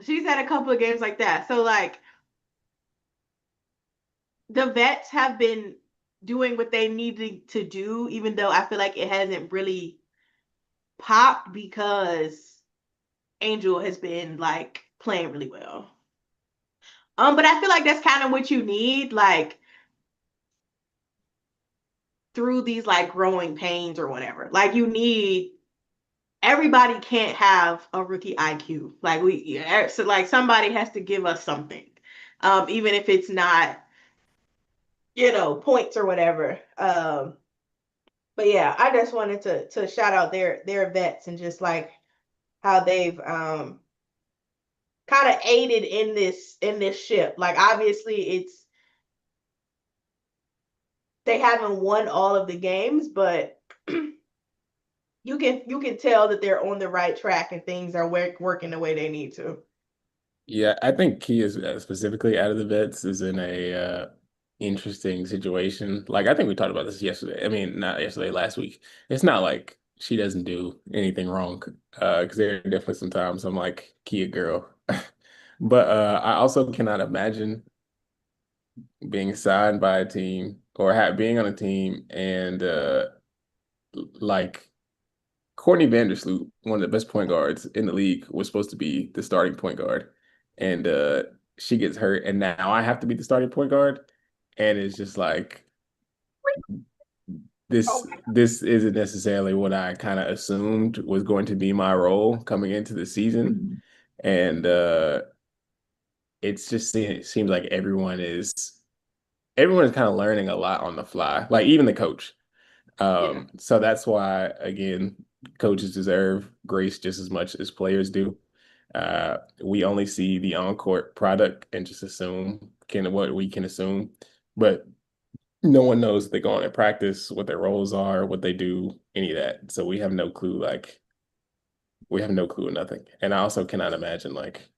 she's had a couple of games like that. So like the vets have been doing what they needed to do, even though I feel like it hasn't really popped because Angel has been like playing really well. But I feel like that's kind of what you need, like through these like growing pains or whatever. Like you need everybody can't have a rookie IQ. Like so like somebody has to give us something. Even if it's not, points or whatever. But yeah, I just wanted to shout out their vets and just like how they've kind of aided in this ship. Like obviously they haven't won all of the games, but you can tell that they're on the right track and things are working the way they need to. Yeah, I think Kia is specifically out of the vets is in a interesting situation. Like I think we talked about this yesterday. I mean, not yesterday, last week. It's not like she doesn't do anything wrong. Because there are definitely some times I'm like, Kia girl. But I also cannot imagine being signed by a team or being on a team and like Courtney Vandersloot, one of the best point guards in the league, was supposed to be the starting point guard. And she gets hurt, and now I have to be the starting point guard. And it's just like Oh, this isn't necessarily what I kind of assumed was going to be my role coming into the season. And it seems like everyone is kind of learning a lot on the fly, like even the coach. yeah. So that's why, again, coaches deserve grace just as much as players do. We only see the on-court product and just assume what we can assume, but no one knows if they go on in practice, what their roles are, what they do, any of that. So we have no clue, we have no clue of nothing. And I also cannot imagine like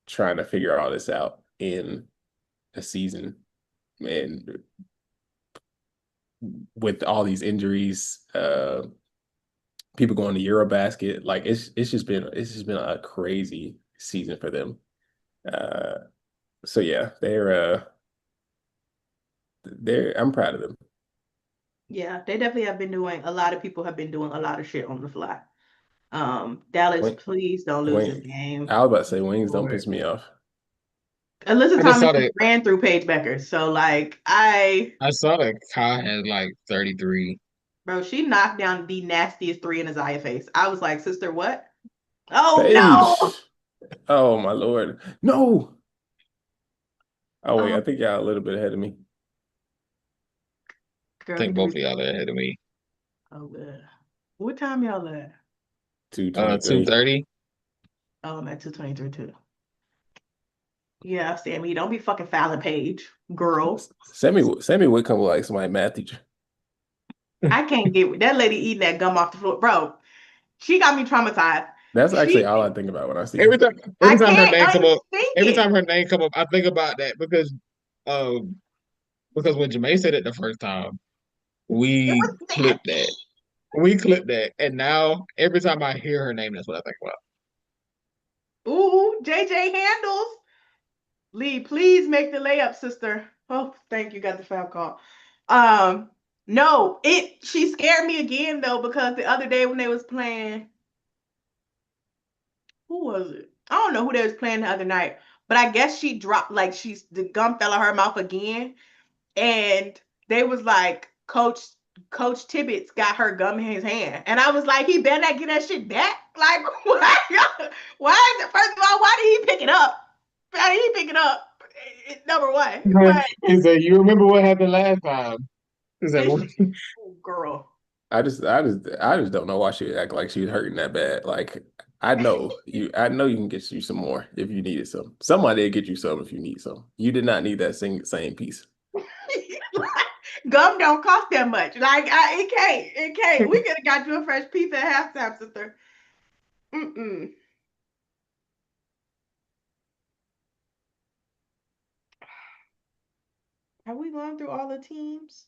trying to figure all this out in a season and with all these injuries, people going to Eurobasket. Like it's just been a crazy season for them. Uh, so yeah, they're I'm proud of them. Yeah, they definitely have been doing a lot of people have been doing a lot of shit on the fly. Dallas, Wing, please don't lose this wing. game. I was about to say wings don't Lord. piss me off. Alyssa I just Thomas saw that ran through Paige Becker. So like I saw that Kai had like 33. bro, she knocked down the nastiest three in Isaiah face. I was like, sister, what? Oh no. Paige. Oh my Lord. No. Oh wait, Oh I think y'all a little bit ahead of me. I girl, think give both me of y'all are ahead of me. oh good. What time y'all at? 223. 2:30. Oh, I'm at 223 too. Yeah, Sammy, don't be fucking fouling Paige, girl. Sammy would come like somebody math teacher. I can't get with that lady eating that gum off the floor. Bro, she got me traumatized. That's actually She all I think about when I see Every her. time, I every time her can't name come up, unsink every it. time her name come up, I think about that um, because when Jamae said it the first time, We was that? clipped that. We clipped that. And now every time I hear her name, that's what I think about. Ooh, JJ handles. Lee, please make the layup, sister. Oh, thank you. Got the foul call. No, she scared me again though, because the other day when they was playing, who was it? I don't know who they was playing the other night, but I guess she dropped, like, the gum fell out her mouth again, and they was like, Coach Tibbetts got her gum in his hand, and I was like, he better not get that shit back. Like, why? Why is it? First of all, why did he pick it up? Why did he pick it up? Number one, but He said, "You remember what happened last time?" He said, oh, girl. I just don't know why she act like she's hurting that bad. Like I know you can get you some more if you needed some. Somebody will get you some if you need some. You did not need that same piece. Gum don't cost that much. Like, it can't. We could have got you a fresh piece at halftime, sister. Mm-mm. Have we gone through all the teams?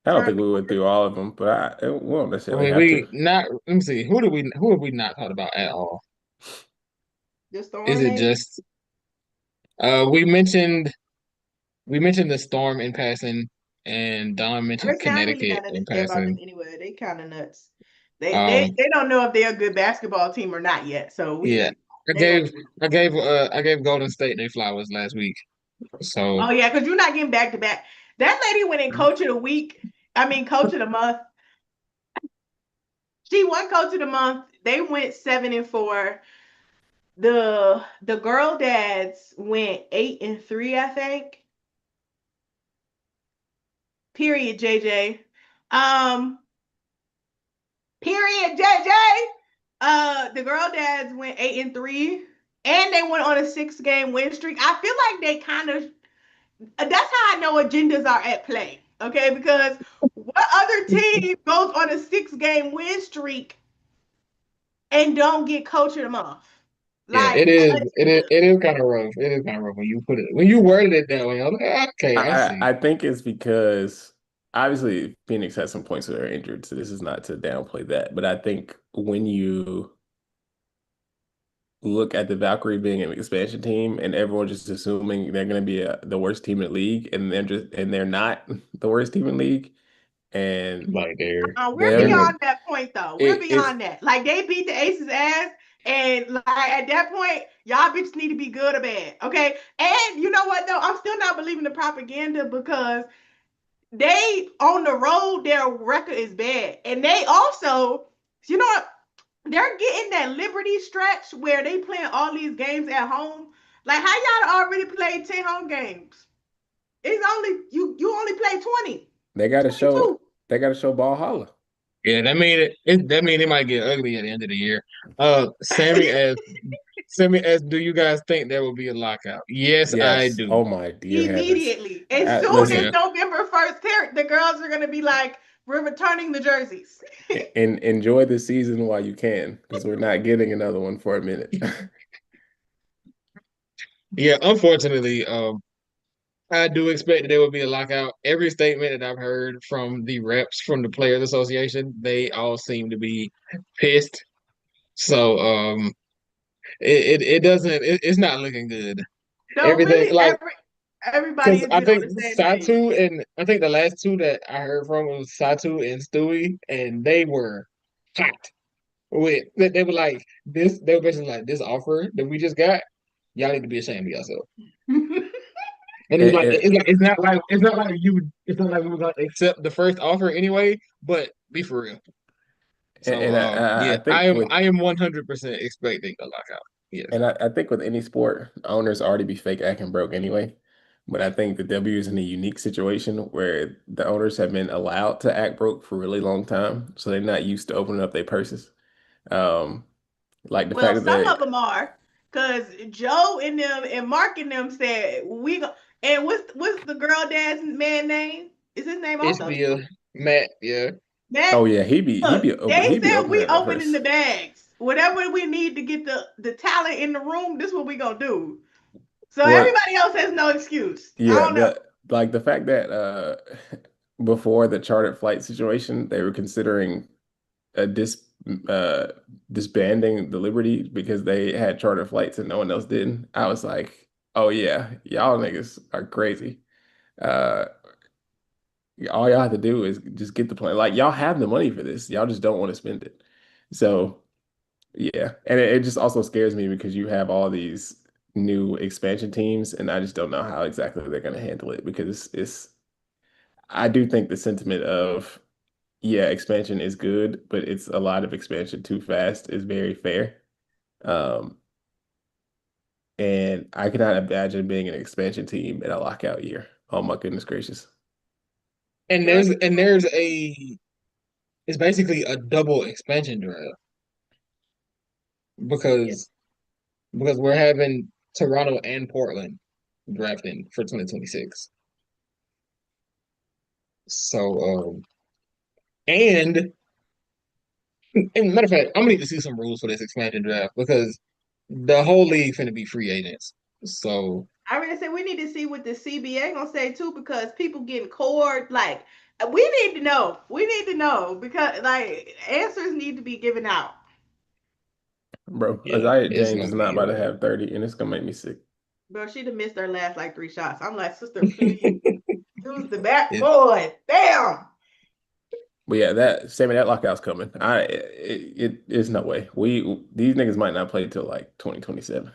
I don't think we went through all of them, but we don't I necessarily mean, have to. let me see. Who have we not talked about at all? The storm, Is it maybe? just we mentioned the Storm in passing, and Don mentioned Personally, I really Connecticut got nothing in to say about them passing. anyway. They kind of nuts. They Um, don't know if they're a good basketball team or not yet. So yeah, I they gonna. gave Golden State their flowers last week. So Oh yeah, because you're not getting back to back. That lady went in coach of the week. I mean, coach of the month. She won coach of the month. They went 7-4. The girl dads went 8-3, I think. Period, JJ. Um, period, JJ. The girl dads went 8-3, and they went on a 6-game win streak. I feel like they kind of. That's how I know agendas are at play. Okay, because what other team goes on a 6-game win streak and don't get coach of the month? yeah, Like, it is kind of rough. It is kind of rough when you worded it that way. I'm like, okay, I see. I think it's because obviously Phoenix has some points that are injured, so this is not to downplay that. But I think when you look at the Valkyrie being an expansion team and everyone just assuming they're going to be the worst team in the league, and they're not the worst team in the league, and Like we're they're them beyond that point, though. We're it's beyond that. Like, they beat the Aces ass, and like at that point, y'all bitches need to be good or bad. Okay. And you know what though? I'm still not believing the propaganda, because they on the road, their record is bad. And they also, you know what? They're getting that Liberty stretch where they playing all these games at home. Like, how y'all already played 10 home games? It's only you only play 20, they got to show 22. ball holla. Yeah, that mean it might get ugly at the end of the year. Sammy asks, do you guys think there will be a lockout? Yes, I Yes. do. Oh my dear heavens. Immediately. As soon as Listen, Yeah. November 1st hit, the girls are going to be like, we're returning the jerseys. enjoy the season while you can, because we're not getting another one for a minute. Yeah, unfortunately, I do expect that there will be a lockout. Every statement that I've heard from the reps from the Players Association, they all seem to be pissed. So it's not looking good. No, Everything really, like everybody because has I been on think the same page. Satu and I think the last two that I heard from was Satu and Stewie, and they were hot. They were like this. They were basically like this offer that we just got. Y'all need to be ashamed of yourself. And it's It, like it, it's not like we were gonna accept the first offer anyway. But be for real. So and I yeah, think with I am 100% expecting a lockout. Yes. I think with any sport, owners already be fake acting broke anyway. But I think the W is in a unique situation where the owners have been allowed to act broke for a really long time, so they're not used to opening up their purses. Um, like the fact Well, that some they of them are, because Joe and them and Mark and them said we go. And what's the girl dad's man name? Is his name It's also the Matt, yeah. Matt? oh yeah, Look, they he be said opening we up that opening purse. the bags. Whatever we need to get the talent in the room, this is what we gonna do. So Well, everybody else has no excuse. I yeah, don't know. like the fact that before the chartered flight situation, they were considering a uh disbanding the Liberty because they had charter flights and no one else didn't. I was like, oh yeah, y'all niggas are crazy. Uh all y'all have to do is just get the plane. Like y'all have the money for this. Y'all just don't want to spend it. So yeah. And it just also scares me because you have all these new expansion teams and I just don't know how exactly they're gonna handle it because it's I do think the sentiment of yeah, expansion is good, but it's a lot of expansion too fast is very fair. Um, and I cannot imagine being an expansion team in a lockout year. Oh my goodness gracious. And there's it's basically a double expansion draft Yeah. because we're having Toronto and Portland drafting for 2026. So and matter of fact, I'm gonna need to see some rules for this expansion draft because the whole league finna be free agents. So I really say we need to see what the CBA gonna say too, because people getting cord. Like we need to know. We need to know because like answers need to be given out. Bro, yeah, Isaiah it's James gonna is not be about to have 30 and it's gonna make me sick. Bro, she'd have missed her last like 3 shots. I'm like, sister, please use the back it, board. Damn. But yeah, that Sammy, that lockout's coming. It is no way. These niggas might not play till like 2027.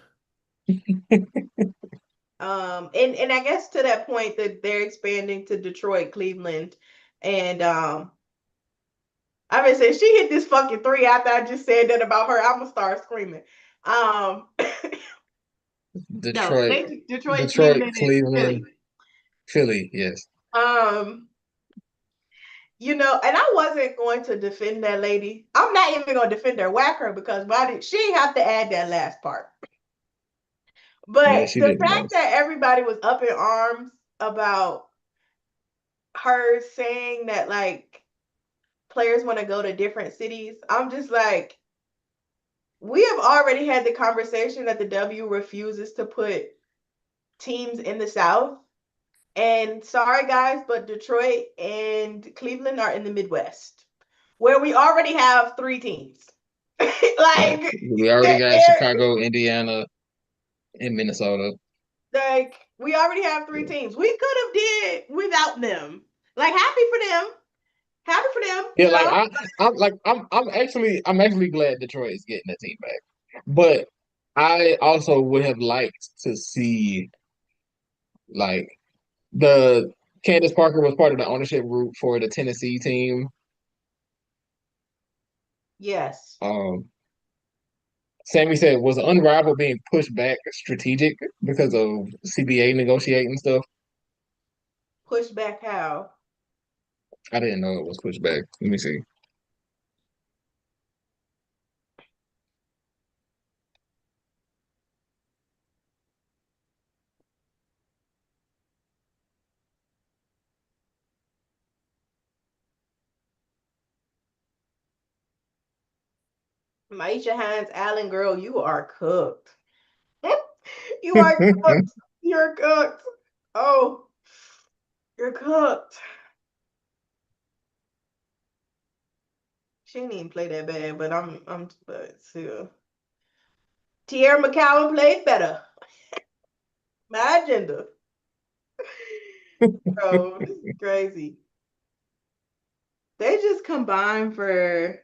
And I guess to that point that they're expanding to Detroit, Cleveland, and I mean, say she hit this fucking three after I just said that about her. I'm gonna start screaming. Um, no, Detroit, Detroit, Detroit, Cleveland, and Cleveland, Philly. Philly. Yes, Um, and I wasn't going to defend that lady. I'm not even gonna defend her, whack her, because why did she have to add that last part? yeah, But she the did the fact most. that everybody was up in arms about her saying that like players want to go to different cities, I'm just like, we have already had the conversation that the W refuses to put teams in the South. And sorry, guys, but Detroit and Cleveland are in the Midwest, where we already have 3 teams. Yeah, like, we already got Chicago, Indiana, and Minnesota. like we already have 3 teams. We could have did without them. Like, happy for them. Happy for them, Yeah, like I'm actually glad Detroit is getting the team back, but I also would have liked to see like the Candace Parker was part of the ownership group for the Tennessee team. Yes. Sammy said, was Unrivaled being pushed back strategic because of CBA negotiating stuff? Push back how? I didn't know it was pushed back. Let me see. Maisha Hines Allen, girl, you are cooked. You are cooked. You're cooked. Oh, you're cooked. She didn't even play that bad, but still. Tierra McCowan played better. My agenda. Bro, this is crazy. They just combined for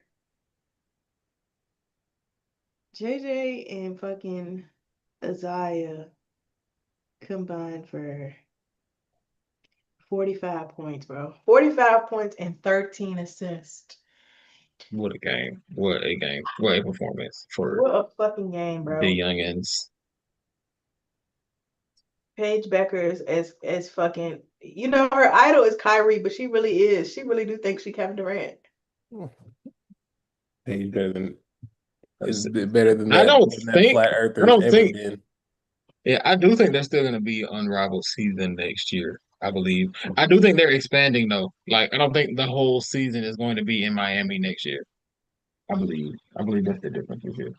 JJ and fucking Isaiah combined for 45 points, bro. 45 points and 13 assists. What a game. What a game. What a performance for What a fucking game, the bro. youngins. Paige Becker is as fucking, her idol is Kyrie, but she really is. She really do think she Kevin Durant. He's better than is It's- better than I don't that think flat I earthers don't ever think been. yeah, I do think there's still gonna be unrivaled season next year, I believe. I do think they're expanding though. Like I don't think the whole season is going to be in Miami next year. I believe. I believe that's the difference this year.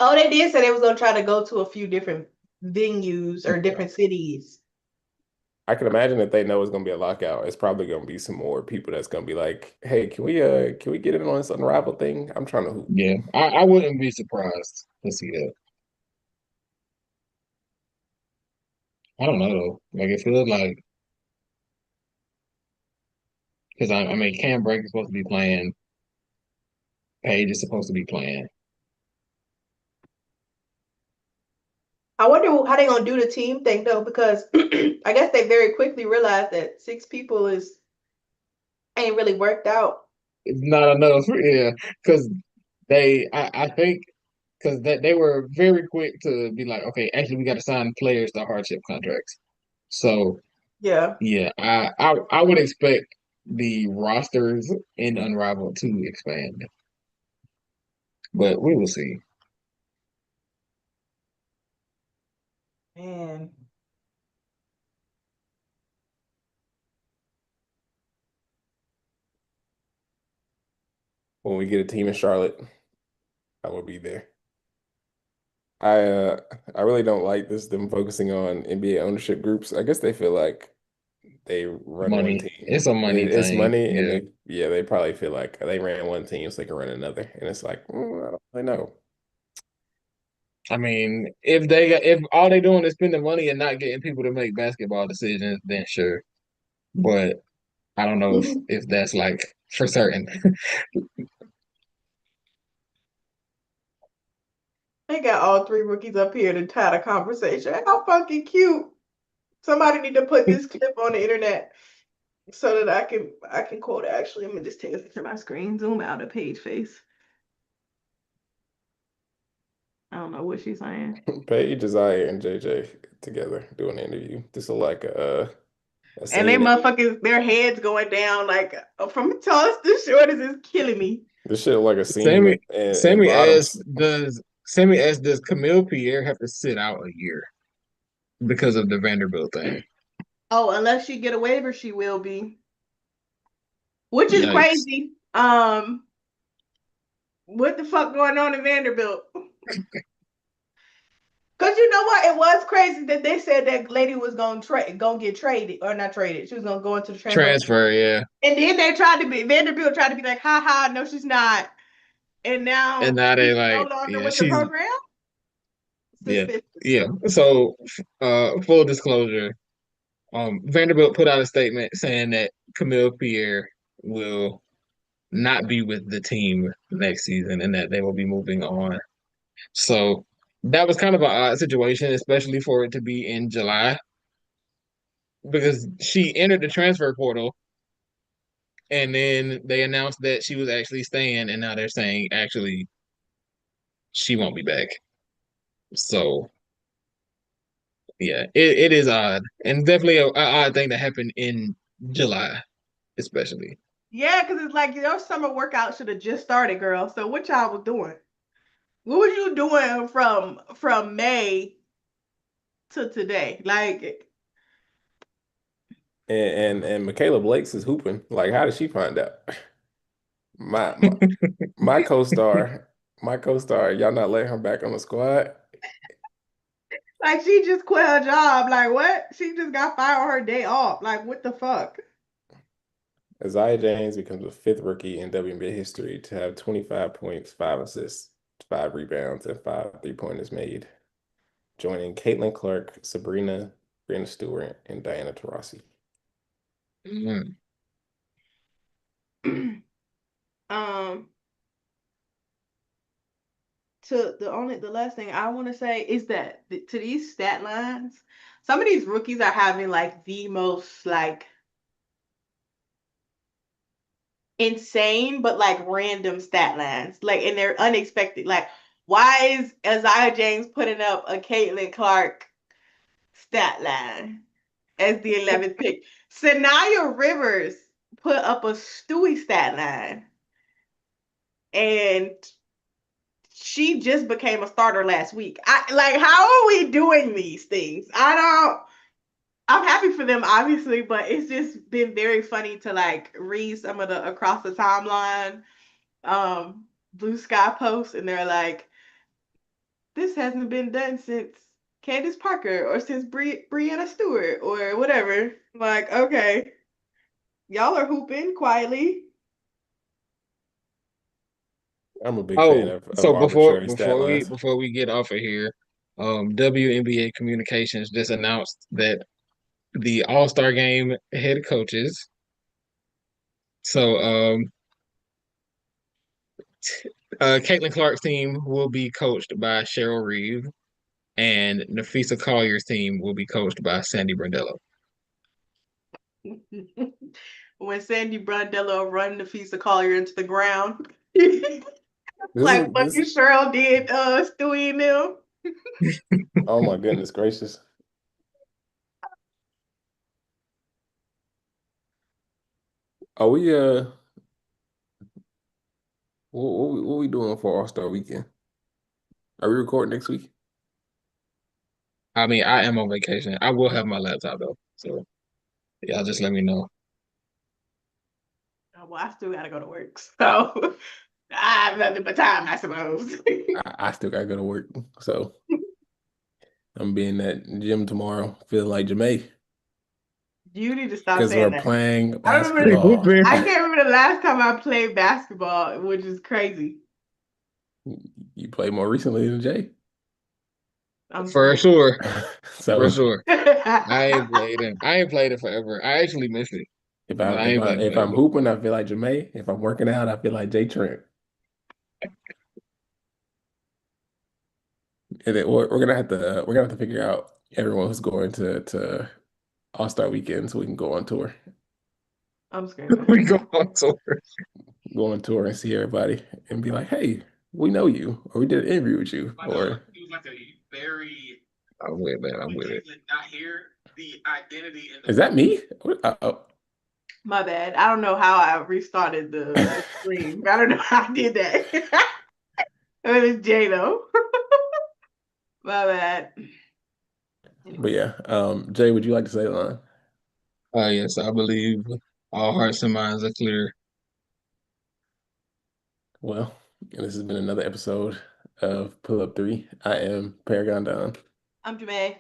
Oh, they did say they was gonna try to go to a few different venues or different cities. I can imagine if they know it's gonna be a lockout, it's probably gonna be some more people that's gonna be like, "Hey, can we get in on this Unrivaled thing? I'm trying to hoop." Yeah, I wouldn't be surprised to see that. I don't know though. Like it feels like because I mean Cam Break is supposed to be playing, Paige is supposed to be playing. I wonder how they gonna do the team thing though, because I guess they very quickly realized that 6 people is ain't really worked out. It's not enough, yeah, because I think because they were very quick to be like, okay, actually we got to sign players to hardship contracts. So Yeah. yeah, I would expect the rosters in Unrivaled to expand, but we will see. Man. When we get a team in Charlotte, I will be there. I uh I really don't like them focusing on NBA ownership groups. I guess they feel like they run one Money, team. it's a money It's thing. money, and Yeah, they probably feel like they ran one team, so they can run another. And it's like, I don't really know. I mean, if all they doing is spending money and not getting people to make basketball decisions, then sure. But I don't know if that's like for certain. They got all 3 rookies up here to tie the conversation. How fucking cute. Somebody need to put this clip on the internet so that I can quote it. Actually, let me just take a picture of my screen, zoom out a page face. I don't know what she's saying. Paige, Desire, and JJ together doing an interview. This is like a And they scene. motherfuckers, their heads going down like from the tallest to shortest is killing me. This shit like a scene Sammy in Sammy Bottoms. asked, does Camille Pierre have to sit out a year because of the Vanderbilt thing? Oh, unless she get a waiver, she will be. Which is Yikes. crazy. What the fuck going on in Vanderbilt? Cause you know what? It was crazy that they said that lady was gonna get traded or not traded. She was gonna go into the transfer. Transfer, yeah. And then Vanderbilt tried to be like, ha ha, no, she's not. And And now now they she's no like, longer yeah, with the she's program. yeah, Suspicious. yeah. So full disclosure, Vanderbilt put out a statement saying that Camille Pierre will not be with the team next season and that they will be moving on. So that was kind of an odd situation, especially for it to be in July, because she entered the transfer portal and then they announced that she was actually staying, and now they're saying actually she won't be back. So yeah, it is odd, and definitely a odd thing that happened in July, especially. Yeah, because it's like your summer workout should have just started, girl. So what y'all was doing? What was you doing from May to today? Like, And Michaela Blake's is hooping. Like, how did she find out? My my, my co-star, y'all not letting her back on the squad. like she just quit her job. Like what? She just got fired on her day off. Like what the fuck? Isaiah James becomes the fifth rookie in WNBA history to have 25 points, 5 assists, 5 rebounds, and 5 3-pointers made, joining Caitlin Clark, Sabrina Stewart, and Diana Taurasi. Mm. um to the last thing I want to say is that to these stat lines, some of these rookies are having like the most like insane but like random stat lines. Like and they're unexpected. Like why is Isaiah James putting up a Caitlin Clark stat line as the 11th pick? Sanaya Rivers put up a Stewie stat line. And she just became a starter last week. I like how are we doing these things? I'm happy for them obviously, but it's just been very funny to like read some of the across the timeline Blue Sky posts and they're like this hasn't been done since Candace Parker or since Brianna Stewart or whatever. Like, okay, y'all are hooping quietly. I'm a big fan Oh, of so before arbitrary stat before we lines. before we get off of here, WNBA Communications just announced that the All-Star Game head coaches. So Caitlin Clark's team will be coached by Cheryl Reeve, and Nafisa Collier's team will be coached by Sandy Brandello. When Sandy Brondello run the Nafisa Collier into the ground. This Like is fucking this. Cheryl did Stewie and them. Oh my goodness gracious! Are we what we doing for All-Star Weekend? Are we recording next week? I mean, I am on vacation. I will have my laptop though, so y'all just let me know. Oh, well, I still gotta go to work, so I have nothing but time, I suppose. I still gotta go to work, so I'm being at gym tomorrow, feeling like Jamae You need to stop because we're saying that. playing I remember. basketball. I can't remember the last time I played basketball, which is crazy. You played more recently than Jay, I'm For screaming. sure, for so sure. I ain't played it forever. I actually miss it, if but I I if ain't I played it if I'm forever. hooping, I feel like Jamae. If I'm working out, I feel like Jay Trent. And then we're gonna have to figure out everyone who's going to All-Star Weekend so we can go on tour. I'm screaming. We go on tour. Go on tour and see everybody and be like, hey, we know you, or we did an interview with you, or It was like a very. I'm with that. I'm with it. Not here. The identity and is that me? Oh, My bad. I don't know how I restarted the stream. I don't know how I did that. It was Jay though. My bad. but yeah, Jay, would you like to say the line? Yes, I believe all hearts and minds are clear. Well, this has been another episode of Pull Up 3. I am Paragon Don. I'm Jamae.